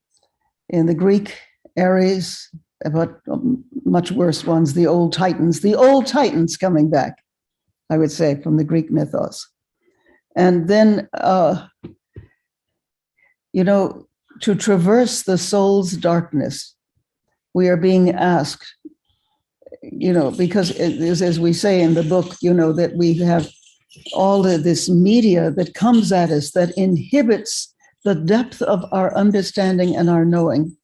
Speaker 2: In the Greek Ares, but much worse ones, the old Titans coming back, I would say, from the Greek mythos. And then, to traverse the soul's darkness, we are being asked, because as we say in the book, that we have all of this media that comes at us that inhibits the depth of our understanding and our knowing,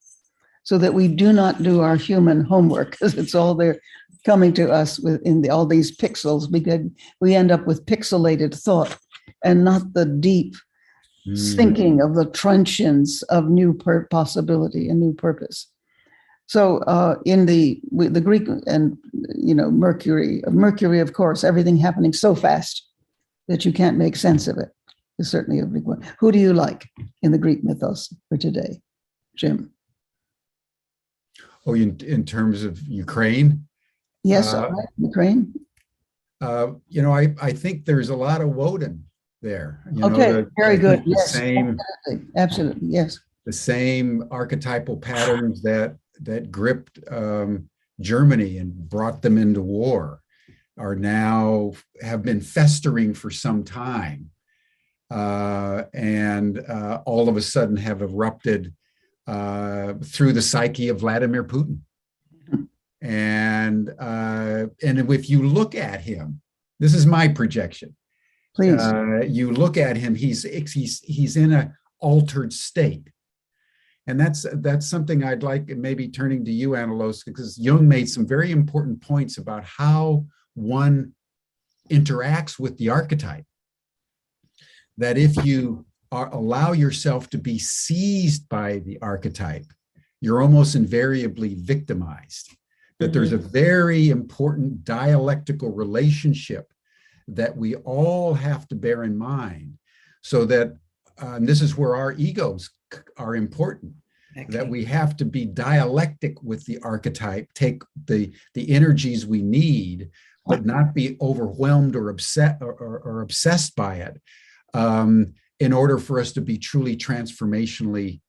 Speaker 2: so that we do not do our human homework, because it's all there coming to us within all these pixels, because we end up with pixelated thought and not the deep sinking of the truncheons of new possibility and new purpose. So in the Greek and Mercury, of course, everything happening so fast that you can't make sense of it is certainly a big one. Who do you like in the Greek mythos for today, Jim?
Speaker 1: Oh, in terms of Ukraine?
Speaker 2: Yes, Ukraine.
Speaker 1: I think there's a lot of Woden there.
Speaker 2: Very good.
Speaker 1: Yes,
Speaker 2: absolutely, yes.
Speaker 1: The same archetypal patterns that gripped Germany and brought them into war have been festering for some time, and all of a sudden have erupted through the psyche of Vladimir Putin. And if you look at him, this is my projection.
Speaker 2: Please.
Speaker 1: You look at him; he's in an altered state. And that's something I'd like, maybe turning to you, Anneloes, because Jung made some very important points about how one interacts with the archetype. That if you allow yourself to be seized by the archetype, you're almost invariably victimized. That there's a very important dialectical relationship that we all have to bear in mind, so that and this is where our egos are important. Okay. That we have to be dialectic with the archetype, take the energies we need, but not be overwhelmed or upset or obsessed by it, in order for us to be truly transformationally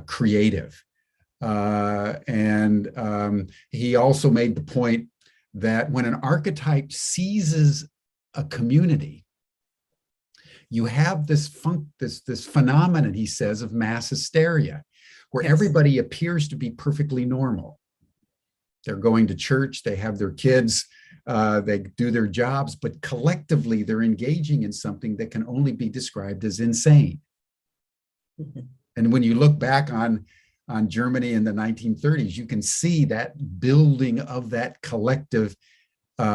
Speaker 1: creative. He also made the point that when an archetype seizes a community, you have this phenomenon, he says, of mass hysteria, where everybody appears to be perfectly normal. They're going to church, they have their kids, they do their jobs, but collectively they're engaging in something that can only be described as insane. And when you look back on Germany in the 1930s, you can see that building of that collective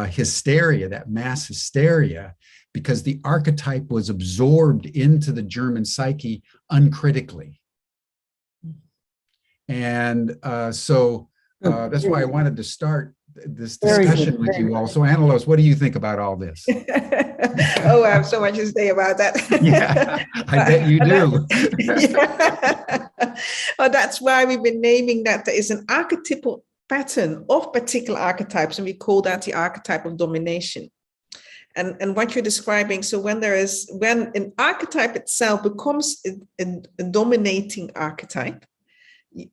Speaker 1: hysteria, that mass hysteria, because the archetype was absorbed into the German psyche uncritically. And so that's why I wanted to start this discussion with you all. So Anneloes, what do you think about all this?
Speaker 3: Oh, I have so much to say about that.
Speaker 1: Yeah, I bet you do.
Speaker 3: Well, that's why we've been naming that there is an archetypal pattern of particular archetypes, and we call that the archetype of domination. And what you're describing, so when an archetype itself becomes a dominating archetype,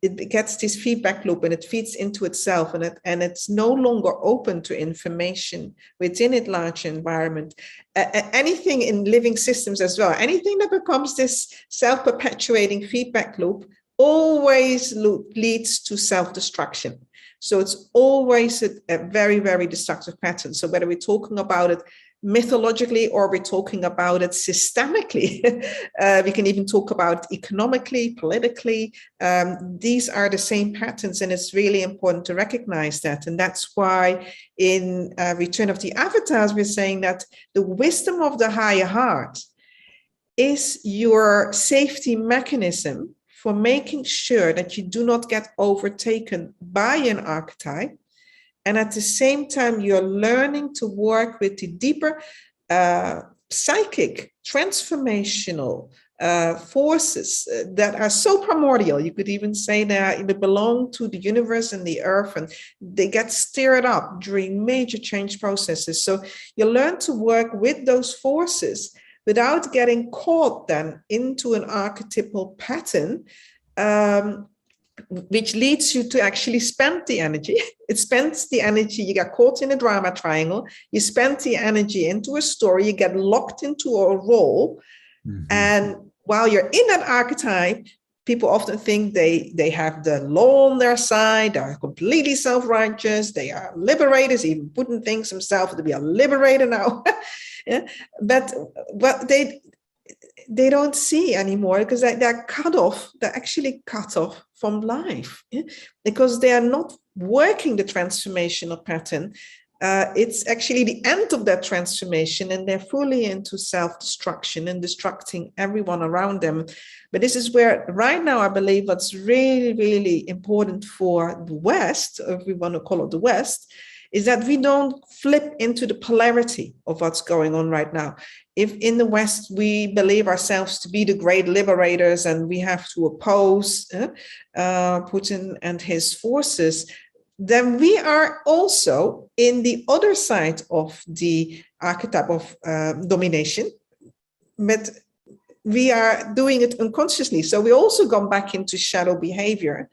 Speaker 3: it gets this feedback loop and it feeds into itself, and it's no longer open to information within its large environment. Anything in living systems as well, anything that becomes this self-perpetuating feedback loop always leads to self-destruction. So it's always a very, very destructive pattern. So whether we're talking about it mythologically or we're talking about it systemically, we can even talk about economically, politically. These are the same patterns, and it's really important to recognize that. And that's why in Return of the Avatars, we're saying that the wisdom of the higher heart is your safety mechanism for making sure that you do not get overtaken by an archetype. And at the same time, you're learning to work with the deeper psychic, transformational forces that are so primordial. You could even say that they belong to the universe and the earth, and they get stirred up during major change processes. So you learn to work with those forces without getting caught then into an archetypal pattern, which leads you to actually spend the energy. It spends the energy. You get caught in a drama triangle. You spend the energy into a story. You get locked into a role. Mm-hmm. And while you're in that archetype, people often think they have the law on their side. They're completely self-righteous. They are liberators, even Putin thinks himself to be a liberator now. Yeah? But what they don't see anymore, because they're cut off. They're actually cut off from life, because they are not working the transformational pattern. It's actually the end of that transformation, and they're fully into self-destruction and destructing everyone around them. But this is where right now I believe what's really, really important for the West, if we want to call it the West, is that we don't flip into the polarity of what's going on right now. If in the West we believe ourselves to be the great liberators and we have to oppose Putin and his forces, then we are also in the other side of the archetype of domination, but we are doing it unconsciously. So we also gone back into shadow behavior.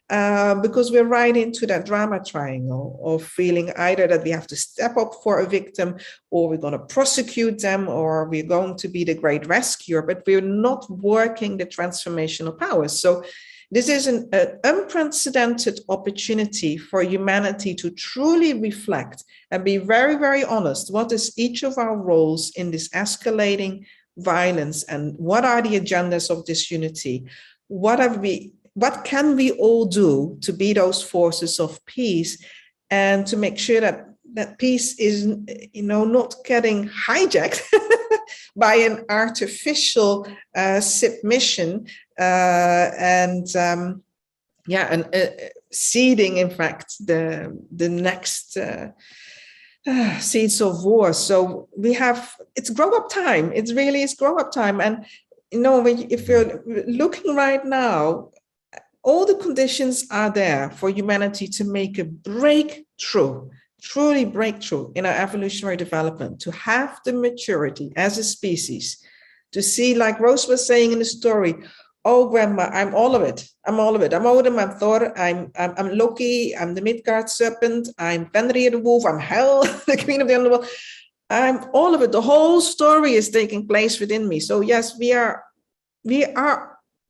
Speaker 3: Because we're right into that drama triangle of feeling either that we have to step up for a victim, or we're going to prosecute them, or we're going to be the great rescuer, but we're not working the transformational powers. So this is an unprecedented opportunity for humanity to truly reflect and be very, very honest. What is each of our roles in this escalating violence, and what are the agendas of disunity? what can we all do to be those forces of peace, and to make sure that peace is, not getting hijacked by an artificial submission and seeding, in fact, the next seeds of war. So it's grow up time. It really is grow up time. And if you're looking right now, all the conditions are there for humanity to make a breakthrough, truly breakthrough in our evolutionary development, to have the maturity as a species, to see, like Rose was saying in the story, oh, Grandma, I'm all of it. I'm all of it. I'm Odin, I'm Thor, I'm Loki, I'm the Midgard Serpent, I'm Fenrir the Wolf, I'm Hel, the Queen of the Underworld. I'm all of it. The whole story is taking place within me. So yes, we are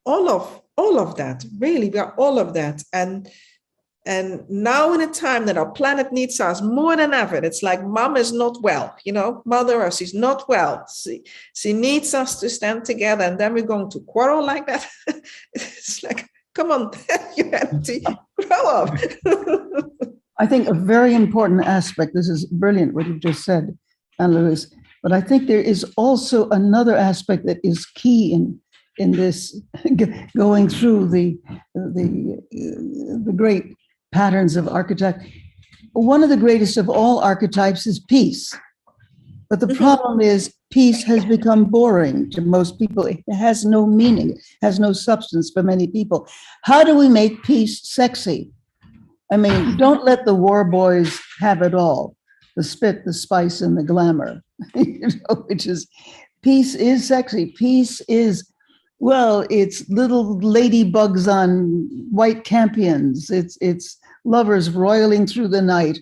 Speaker 3: all of that. Really, we are all of that. And now, in a time that our planet needs us more than ever, it's like Mom is not well, Mother Earth is not well. She needs us to stand together, and then we're going to quarrel like that. It's like, come on, humanity, grow up.
Speaker 2: I think a very important aspect, this is brilliant what you just said, Anneloes, but I think there is also another aspect that is key in this going through the great patterns of archetype. One of the greatest of all archetypes is peace. But the problem is peace has become boring to most people. It has no meaning, has no substance for many people. How do we make peace sexy? I mean, don't let the war boys have it all. The spit, the spice, and the glamour. Which is, peace is sexy. Peace is, well, it's little ladybugs on white campions. It's lovers roiling through the night,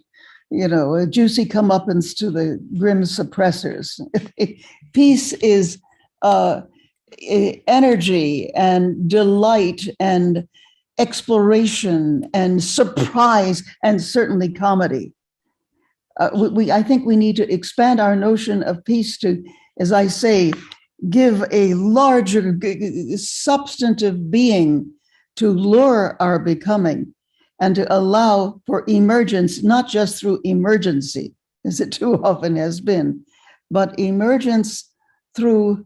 Speaker 2: a juicy comeuppance to the grim suppressors. Peace is energy and delight and exploration and surprise and certainly comedy. I think we need to expand our notion of peace to, as I say, give a larger substantive being to lure our becoming and to allow for emergence, not just through emergency, as it too often has been, but emergence through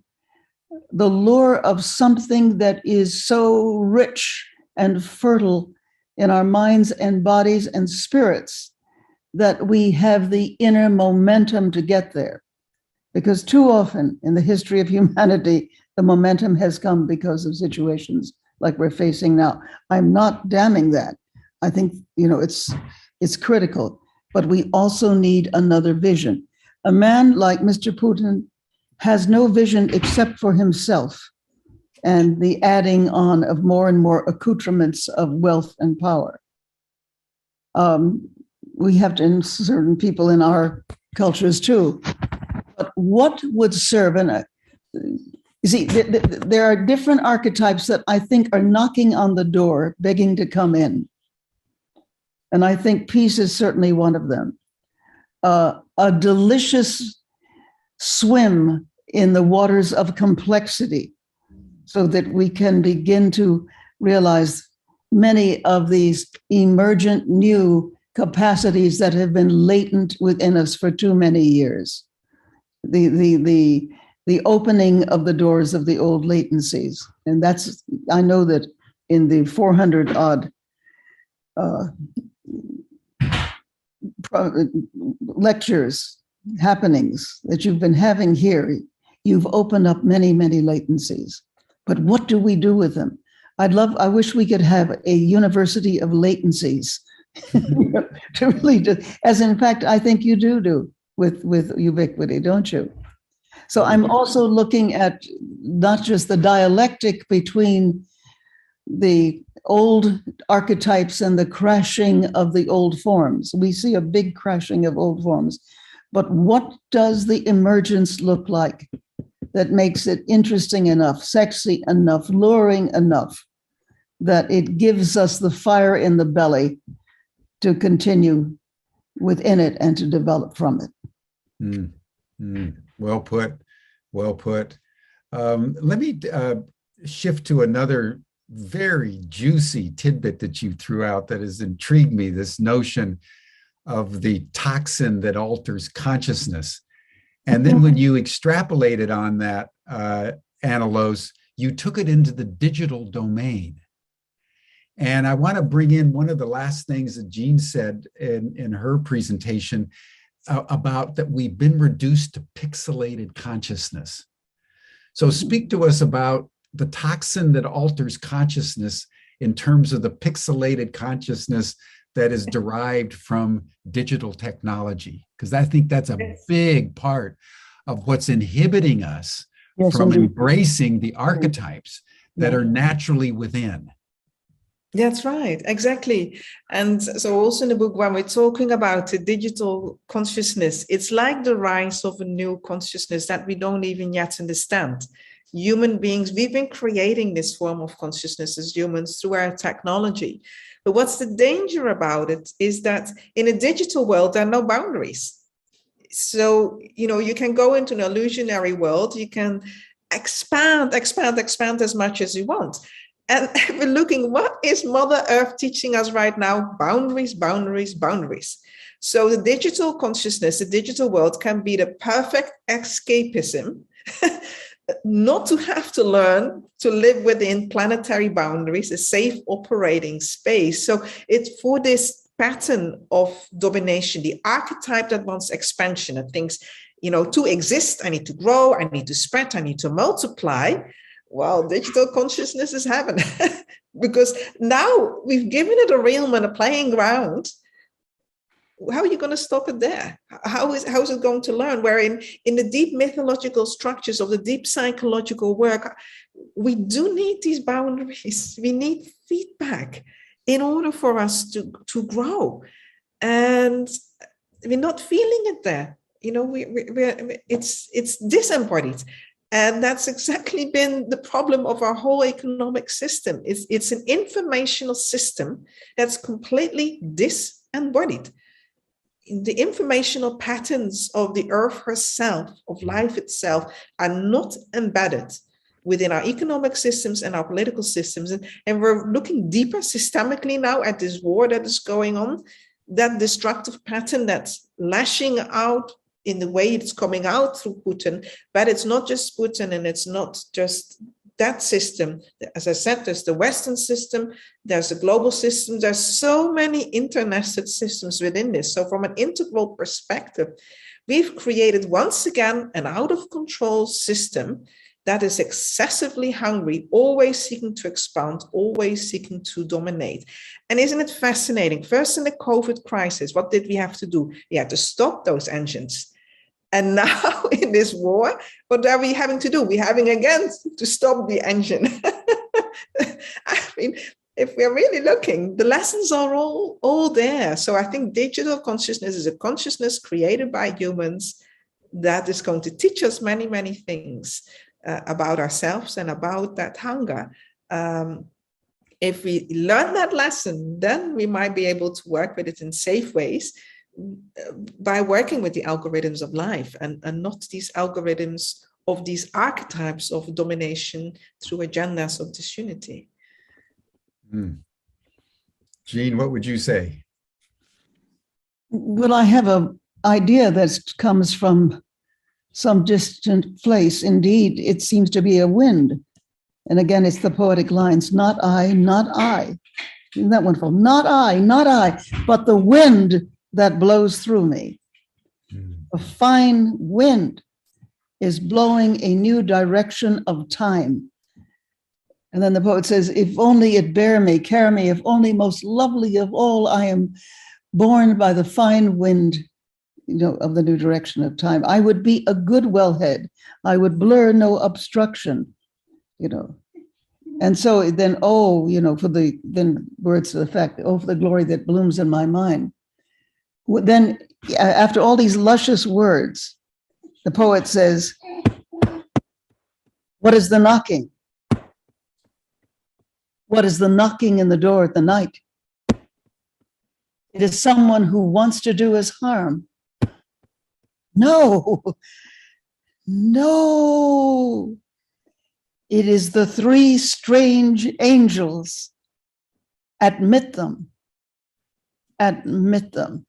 Speaker 2: the lure of something that is so rich and fertile in our minds and bodies and spirits that we have the inner momentum to get there. Because too often in the history of humanity, the momentum has come because of situations like we're facing now. I'm not damning that. I think, it's critical, but we also need another vision. A man like Mr. Putin has no vision except for himself and the adding on of more and more accoutrements of wealth and power. We have to, in certain people in our cultures too. But what would serve? And you see, there are different archetypes that I think are knocking on the door, begging to come in. And I think peace is certainly one of them. A delicious swim in the waters of complexity so that we can begin to realize many of these emergent new capacities that have been latent within us for too many years. The opening of the doors of the old latencies. And that's, I know that in the 400 odd lectures, happenings that you've been having here, you've opened up many, many latencies. But what do we do with them? I wish we could have a university of latencies to really do, as in fact, I think you do with ubiquity, don't you? So I'm also looking at not just the dialectic between the old archetypes and the crashing of the old forms. We see a big crashing of old forms. But what does the emergence look like that makes it interesting enough, sexy enough, luring enough, that it gives us the fire in the belly to continue within it and to develop from it?
Speaker 1: Well put. Well put. Let me shift to another very juicy tidbit that you threw out that has intrigued me, this notion of the toxin that alters consciousness. And then when you extrapolated on that, Anneloes, you took it into the digital domain. And I want to bring in one of the last things that Jean said in her presentation about that we've been reduced to pixelated consciousness. So speak to us about the toxin that alters consciousness in terms of the pixelated consciousness that is derived from digital technology, because I think that's a big part of what's inhibiting us from embracing the archetypes that are naturally within.
Speaker 3: That's right, exactly. And so also in the book, when we're talking about the digital consciousness, it's like the rise of a new consciousness that we don't even yet understand. Human beings, we've been creating this form of consciousness as humans through our technology. But what's the danger about it is that in a digital world, there are no boundaries. So, you can go into an illusionary world, you can expand as much as you want. And we're looking, what is Mother Earth teaching us right now? Boundaries, boundaries, boundaries. So the digital consciousness, the digital world can be the perfect escapism, not to have to learn to live within planetary boundaries, a safe operating space. So it's for this pattern of domination, the archetype that wants expansion, that thinks, to exist, I need to grow, I need to spread, I need to multiply. Well, digital consciousness is heaven because now we've given it a realm and a playing ground. How are you going to stop it there? How is it going to learn? Where in the deep mythological structures of the deep psychological work, we do need these boundaries. We need feedback in order for us to grow. And we're not feeling it there. It's disembodied. And that's exactly been the problem of our whole economic system. It's an informational system that's completely disembodied. The informational patterns of the earth herself, of life itself, are not embedded within our economic systems and our political systems. And we're looking deeper systemically now at this war that is going on, that destructive pattern that's lashing out in the way it's coming out through Putin. But it's not just Putin, and it's not just that system. As I said, there's the Western system, there's the global system, there's so many internested systems within this. So from an integral perspective, we've created once again an out of control system that is excessively hungry, always seeking to expand, always seeking to dominate. And isn't it fascinating? First in the COVID crisis, what did we have to do? We had to stop those engines. And now in this war, what are we having to do? We're having again to stop the engine. I mean, if we're really looking, the lessons are all there. So I think digital consciousness is a consciousness created by humans that is going to teach us many, many things about ourselves and about that hunger. If we learn that lesson, then we might be able to work with it in safe ways, by working with the algorithms of life and not these algorithms of these archetypes of domination through agendas of disunity.
Speaker 1: Jean, what would you say?
Speaker 2: Well, I have an idea that comes from some distant place. Indeed, it seems to be a wind. And again, it's the poetic lines, not I, not I. Isn't that wonderful? Not I, but the wind that blows through me. A fine wind is blowing a new direction of time. And then the poet says, if only it bear me, carry me, if only most lovely of all, I am borne by the fine wind, of the new direction of time. I would be a good wellhead. I would blur no obstruction, And so then, then words to the fact, for the glory that blooms in my mind. Then after all these luscious words, the poet says, what is the knocking? What is the knocking in the door at the night? It is someone who wants to do us harm. No. It is the three strange angels. Admit them. Admit them.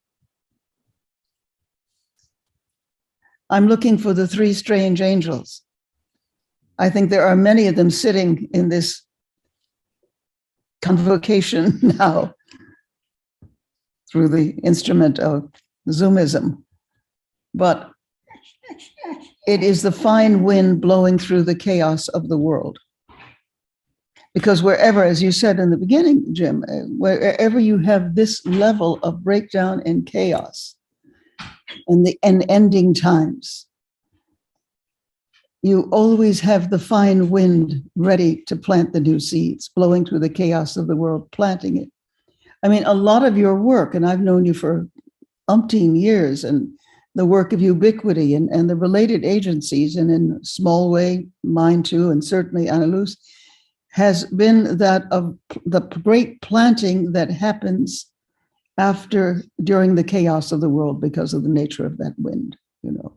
Speaker 2: I'm looking for the three strange angels. I think there are many of them sitting in this convocation now through the instrument of Zoomism. But it is the fine wind blowing through the chaos of the world. Because wherever, as you said in the beginning, Jim, wherever you have this level of breakdown and chaos and ending times, you always have the fine wind ready to plant the new seeds, blowing through the chaos of the world, planting it. I mean, a lot of your work, and I've known you for umpteen years, and the work of Ubiquity and the related agencies, and in a small way, mine too, and certainly Anneloes, has been that of the great planting that happens during the chaos of the world because of the nature of that wind, you know.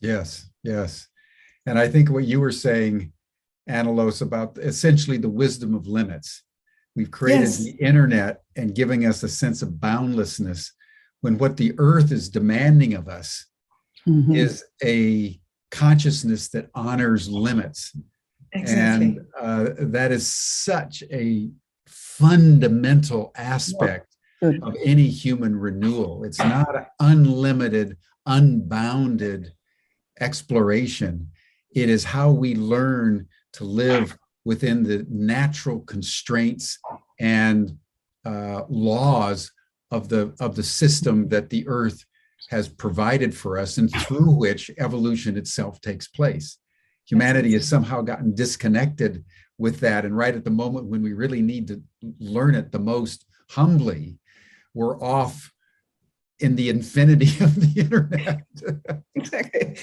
Speaker 1: Yes, yes. And I think what you were saying, Anneloes, about essentially the wisdom of limits. We've created the internet and giving us a sense of boundlessness when what the earth is demanding of us is a consciousness that honors limits.
Speaker 3: Exactly.
Speaker 1: And that is such a fundamental aspect of any human renewal. It's not an unlimited, unbounded exploration. It is how we learn to live within the natural constraints and laws of the system that the earth has provided for us and through which evolution itself takes place. Humanity has somehow gotten disconnected with that. And right at the moment when we really need to learn it the most humbly, we're off in the infinity of the internet.
Speaker 3: Exactly.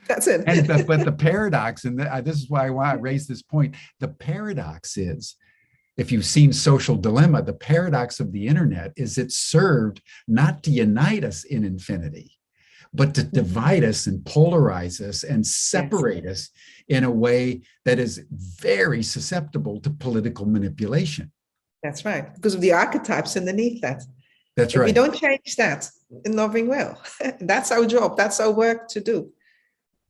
Speaker 3: That's it.
Speaker 1: But the paradox, and this is why I want to raise this point, the paradox is, if you've seen Social Dilemma, the paradox of the internet is it served not to unite us in infinity, but to divide us and polarize us and separate us in a way that is very susceptible to political manipulation.
Speaker 3: That's right, because of the archetypes underneath that.
Speaker 1: That's right.
Speaker 3: If we don't change that, nothing will. That's our job. That's our work to do.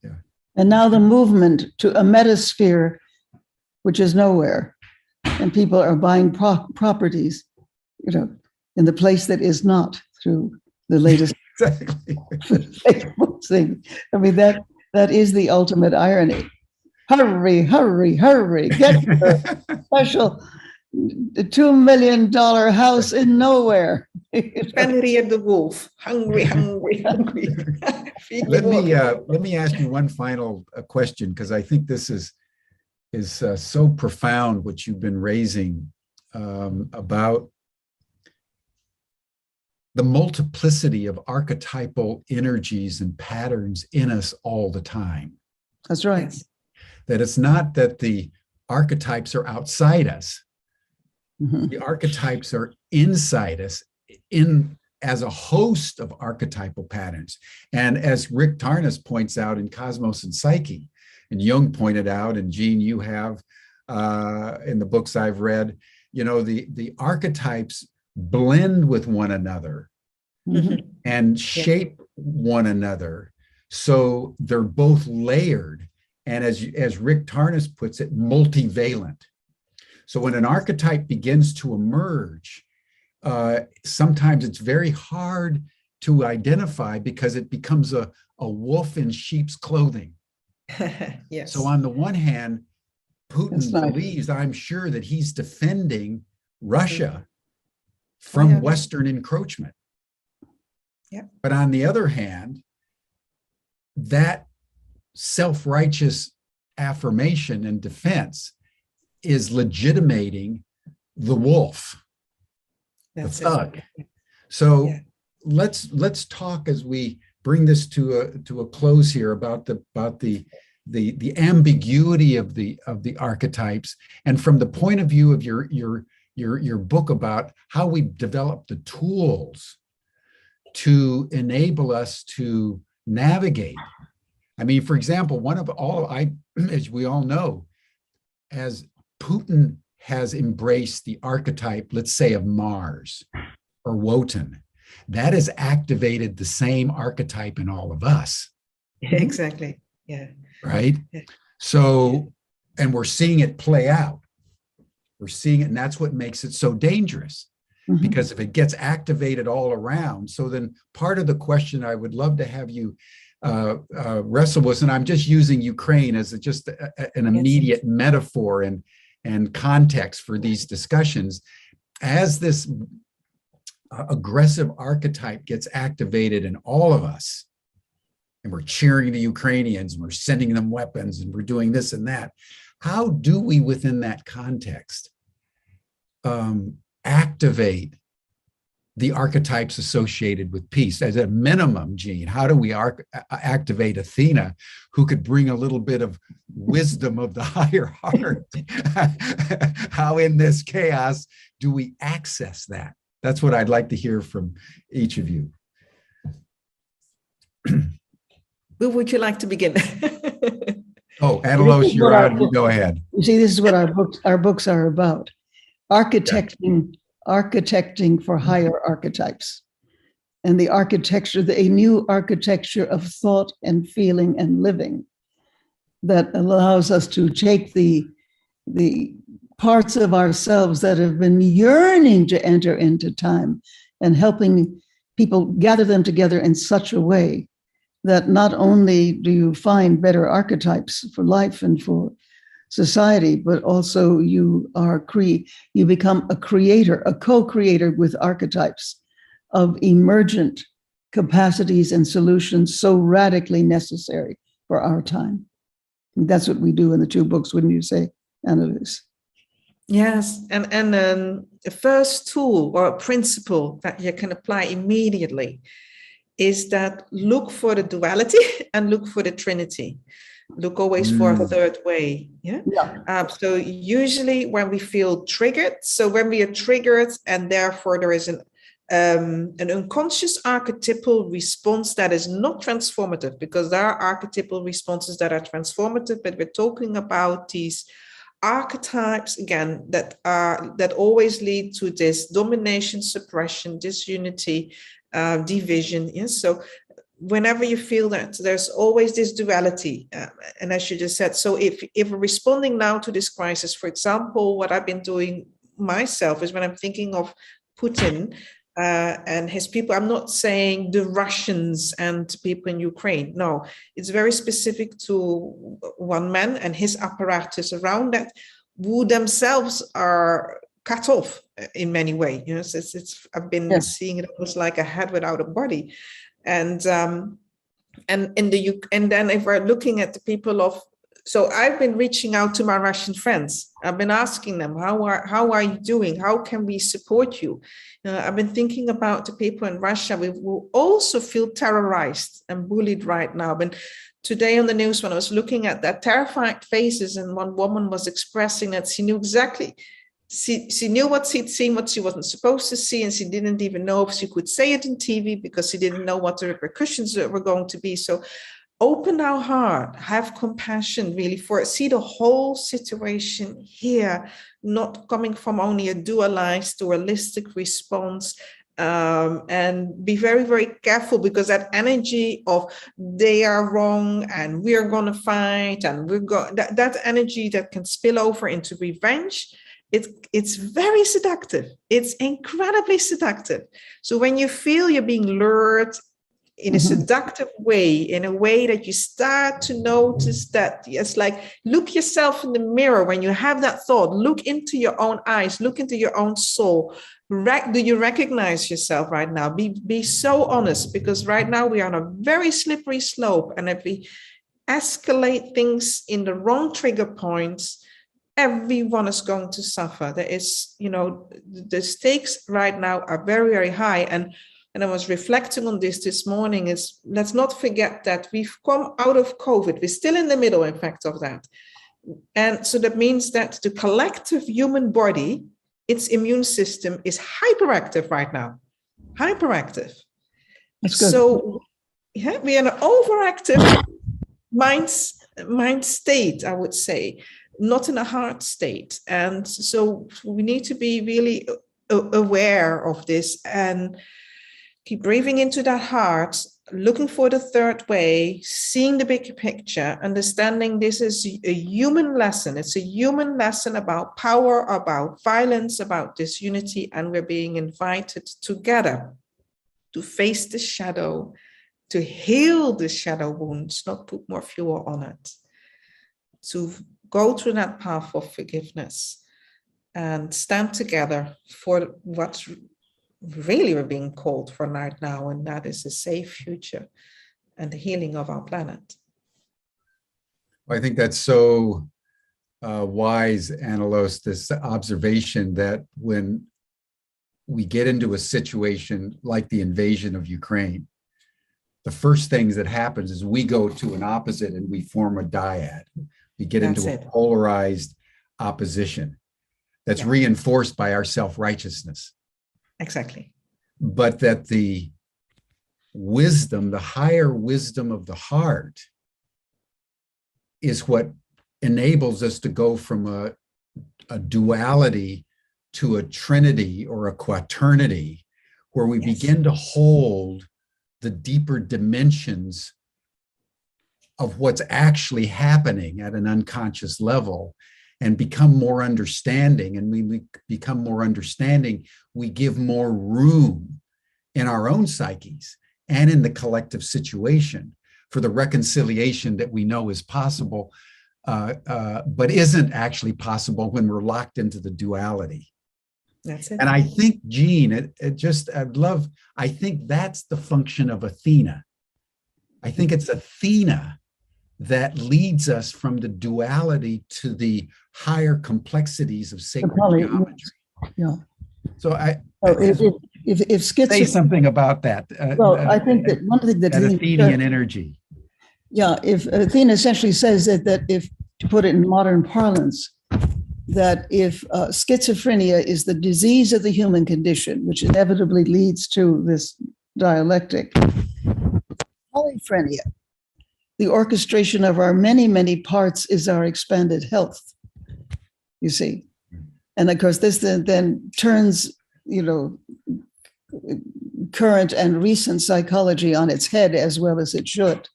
Speaker 1: Yeah.
Speaker 2: And now the movement to a metasphere, which is nowhere, and people are buying properties, you know, in the place that is not through the latest Facebook thing. I mean, that is the ultimate irony. Hurry, hurry, hurry! Get your special $2 million house in nowhere.
Speaker 3: Henry the wolf, hungry, hungry, hungry.
Speaker 1: Let me ask you one final question, because I think this is so profound what you've been raising about the multiplicity of archetypal energies and patterns in us all the time.
Speaker 2: That's right.
Speaker 1: That it's not that the archetypes are outside us. The archetypes are inside us as a host of archetypal patterns. And as Rick Tarnas points out in Cosmos and Psyche, and Jung pointed out, and Jean, you have in the books I've read, you know, the archetypes blend with one another and shape one another. So they're both layered. And as Rick Tarnas puts it, multivalent. So when an archetype begins to emerge, sometimes it's very hard to identify because it becomes a wolf in sheep's clothing.
Speaker 3: Yes.
Speaker 1: So on the one hand, Putin believes, I'm sure, that he's defending Russia from Western encroachment.
Speaker 3: Yeah.
Speaker 1: But on the other hand, that self-righteous affirmation and defense is legitimating the wolf, the thug. So let's talk as we bring this to a close here about the ambiguity of the archetypes, and from the point of view of your book about how we develop the tools to enable us to navigate. I mean, for example, as we all know, as Putin has embraced the archetype, let's say, of Mars or Wotan, that has activated the same archetype in all of us.
Speaker 3: Exactly. Yeah.
Speaker 1: Right. So, and we're seeing it play out. We're seeing it, and that's what makes it so dangerous. Because if it gets activated all around, so then part of the question I would love to have you wrestle with, and I'm just using Ukraine as just an immediate metaphor and context for these discussions, as this aggressive archetype gets activated in all of us, and we're cheering the Ukrainians, and we're sending them weapons, and we're doing this and that. How do we, within that context, activate the archetypes associated with peace? As a minimum, Jean, how do we activate Athena, who could bring a little bit of wisdom of the higher heart? How in this chaos do we access that? That's what I'd like to hear from each of you.
Speaker 3: Who would you like to begin?
Speaker 1: Oh, Anneloes, you're on. You go ahead.
Speaker 2: You see, this is what our books are about. Architecting for higher archetypes, and the architecture, a new architecture of thought and feeling and living that allows us to take the parts of ourselves that have been yearning to enter into time and helping people gather them together in such a way that not only do you find better archetypes for life and for society, but also you become a creator, a co-creator with archetypes of emergent capacities and solutions so radically necessary for our time. And that's what we do in the two books, wouldn't you say, Anneloes?
Speaker 3: Yes, and the first tool or principle that you can apply immediately is that look for the duality and look for the Trinity. Look always for a third way. So usually when we feel triggered, so when we are triggered and therefore there is an unconscious archetypal response that is not transformative, because there are archetypal responses that are transformative, but we're talking about these archetypes again that always lead to this domination, suppression, disunity, division. Yes, so whenever you feel that, there's always this duality, and as you just said, so if we're responding now to this crisis, for example, what I've been doing myself is when I'm thinking of Putin and his people, I'm not saying the Russians and people in Ukraine. No, it's very specific to one man and his apparatus around that, who themselves are cut off in many ways. You know, I've been seeing it almost like a head without a body, and then if we're looking at the people of. So I've been reaching out to my Russian friends. I've been asking them, how are you doing? How can we support you? I've been thinking about the people in Russia who also feel terrorized and bullied right now. But today on the news, when I was looking at that, terrified faces, and one woman was expressing that she knew exactly, she knew what she'd seen, what she wasn't supposed to see, and she didn't even know if she could say it in TV because she didn't know what the repercussions were going to be. So open our heart, have compassion, really, see the whole situation here, not coming from only a dualized, dualistic response, and be very, very careful, because that energy of they are wrong and we're going to fight and that energy that can spill over into revenge, it's very seductive. It's incredibly seductive. So when you feel you're being lured in a seductive way, in a way that you start to notice that it's like, look yourself in the mirror when you have that thought, look into your own eyes, look into your own soul. Do you recognize yourself right now? Be so honest, because right now we are on a very slippery slope, and if we escalate things in the wrong trigger points, everyone is going to suffer. There is, the stakes right now are very, very high. And I was reflecting on this morning, is let's not forget that we've come out of COVID. We're still in the middle, in fact, of that. And so that means that the collective human body, its immune system is hyperactive right now. Hyperactive.
Speaker 2: That's good.
Speaker 3: So we're in an overactive mind state, I would say, not in a heart state. And so we need to be really aware of this and keep breathing into that heart, looking for the third way, seeing the big picture, understanding this is a human lesson. It's a human lesson about power, about violence, about disunity, and we're being invited together to face the shadow, to heal the shadow wounds, not put more fuel on it, to go through that path of forgiveness and stand together for what's really we're being called for right now, and that is a safe future and the healing of our planet.
Speaker 1: I think that's so wise, Anneloes, this observation that when we get into a situation like the invasion of Ukraine, the first things that happens is we go to an opposite and we form a dyad. We get into a polarized opposition that's reinforced by our self-righteousness.
Speaker 3: Exactly.
Speaker 1: But that the wisdom, the higher wisdom of the heart, is what enables us to go from a duality to a trinity or a quaternity, where we begin to hold the deeper dimensions of what's actually happening at an unconscious level and become more understanding. And when we become more understanding, we give more room in our own psyches and in the collective situation for the reconciliation that we know is possible, but isn't actually possible when we're locked into the duality.
Speaker 3: That's it.
Speaker 1: And I think, Jean, I think that's the function of Athena. I think it's Athena that leads us from the duality to the higher complexities of sacred geometry.
Speaker 2: Yeah.
Speaker 1: So
Speaker 2: if
Speaker 1: say something about that.
Speaker 2: I think that one thing that
Speaker 1: Athenian energy.
Speaker 2: Yeah, if Athena essentially says that if, to put it in modern parlance, that if schizophrenia is the disease of the human condition, which inevitably leads to this dialectic, polyphrenia, the orchestration of our many, many parts, is our expanded health, you see. And of course, this then turns, current and recent psychology on its head, as well as it should.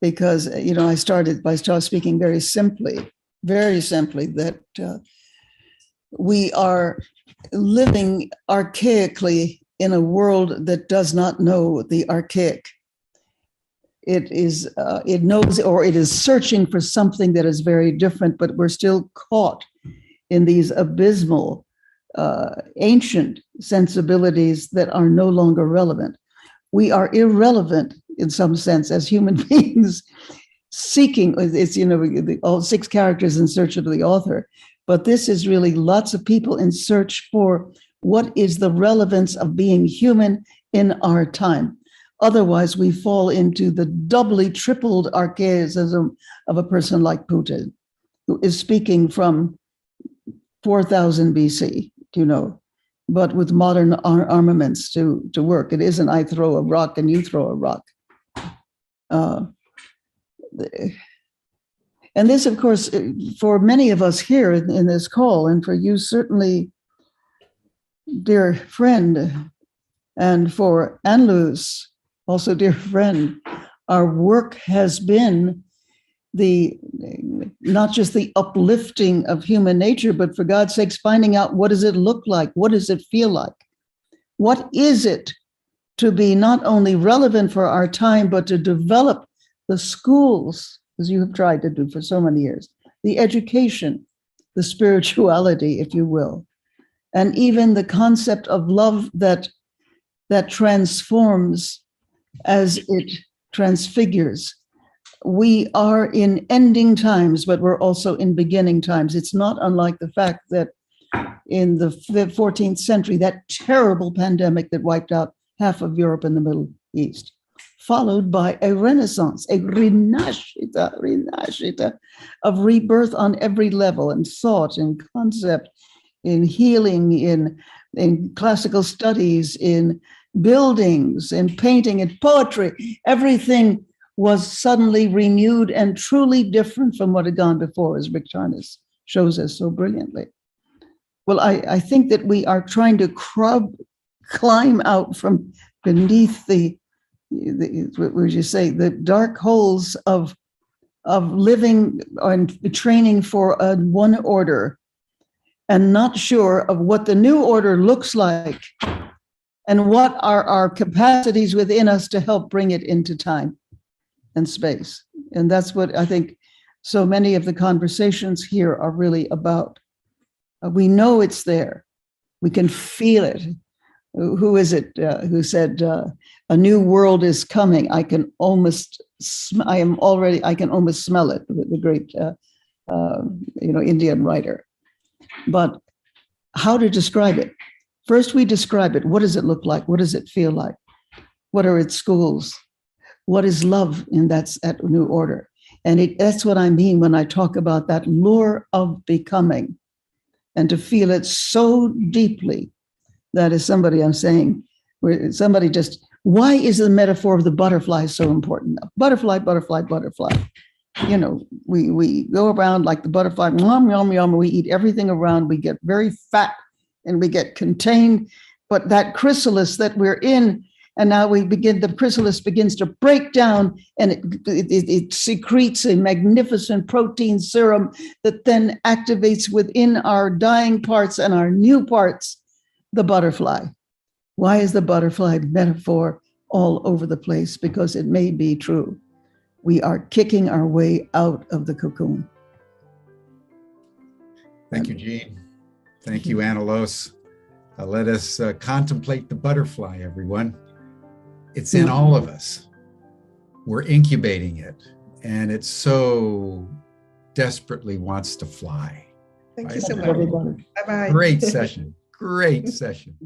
Speaker 2: Because, I started by speaking very simply, that we are living archaically in a world that does not know the archaic. It knows, or it is searching for something that is very different, but we're still caught in these abysmal, ancient sensibilities that are no longer relevant. We are irrelevant in some sense as human beings, seeking, it's, all 6 characters in search of the author, but this is really lots of people in search for what is the relevance of being human in our time. Otherwise, we fall into the doubly tripled archaicism of a person like Putin, who is speaking from 4000 BC, but with modern armaments to work. It isn't I throw a rock and you throw a rock. And this, of course, for many of us here in this call, and for you certainly, dear friend, and for Anneloes, also dear friend, our work has been not just the uplifting of human nature, but for God's sakes, finding out what does it look like? What does it feel like? What is it to be not only relevant for our time, but to develop the schools, as you have tried to do for so many years, the education, the spirituality, if you will, and even the concept of love that transforms as it transfigures. We are in ending times, but we're also in beginning times. It's not unlike the fact that in the 14th century, that terrible pandemic that wiped out half of Europe and the Middle East, followed by a renaissance, a rinascita of rebirth on every level, in thought, in concept, in healing, in classical studies, in buildings, in painting, in poetry. Everything was suddenly renewed and truly different from what had gone before, as Rick Charnas shows us so brilliantly. Well, I think that we are trying to climb out from beneath what would you say, the dark holes of living and training for a one order, and not sure of what the new order looks like and what are our capacities within us to help bring it into time and space. And that's what I think so many of the conversations here are really about. We know it's there. We can feel it. Who is it who said, a new world is coming? I can almost smell it, the great Indian writer. But how to describe it? First, we describe it. What does it look like? What does it feel like? What are its schools? What is love in that new order? And that's what I mean when I talk about that lure of becoming, and to feel it so deeply. That is somebody I'm saying, where somebody just, why is the metaphor of the butterfly so important? Butterfly, butterfly, butterfly. You know, we go around like the butterfly, yum, yum, yum, we eat everything around, we get very fat and we get contained, but that chrysalis that we're in, and now the chrysalis begins to break down, and it secretes a magnificent protein serum that then activates within our dying parts and our new parts, the butterfly. Why is the butterfly metaphor all over the place? Because it may be true. We are kicking our way out of the cocoon.
Speaker 1: Thank you, Jean. Thank you, Anneloes. Let us contemplate the butterfly, everyone. It's in all of us. We're incubating it, and it so desperately wants to fly.
Speaker 3: Thank you so much.
Speaker 2: Everybody.
Speaker 3: Bye-bye.
Speaker 1: Great session. Great session.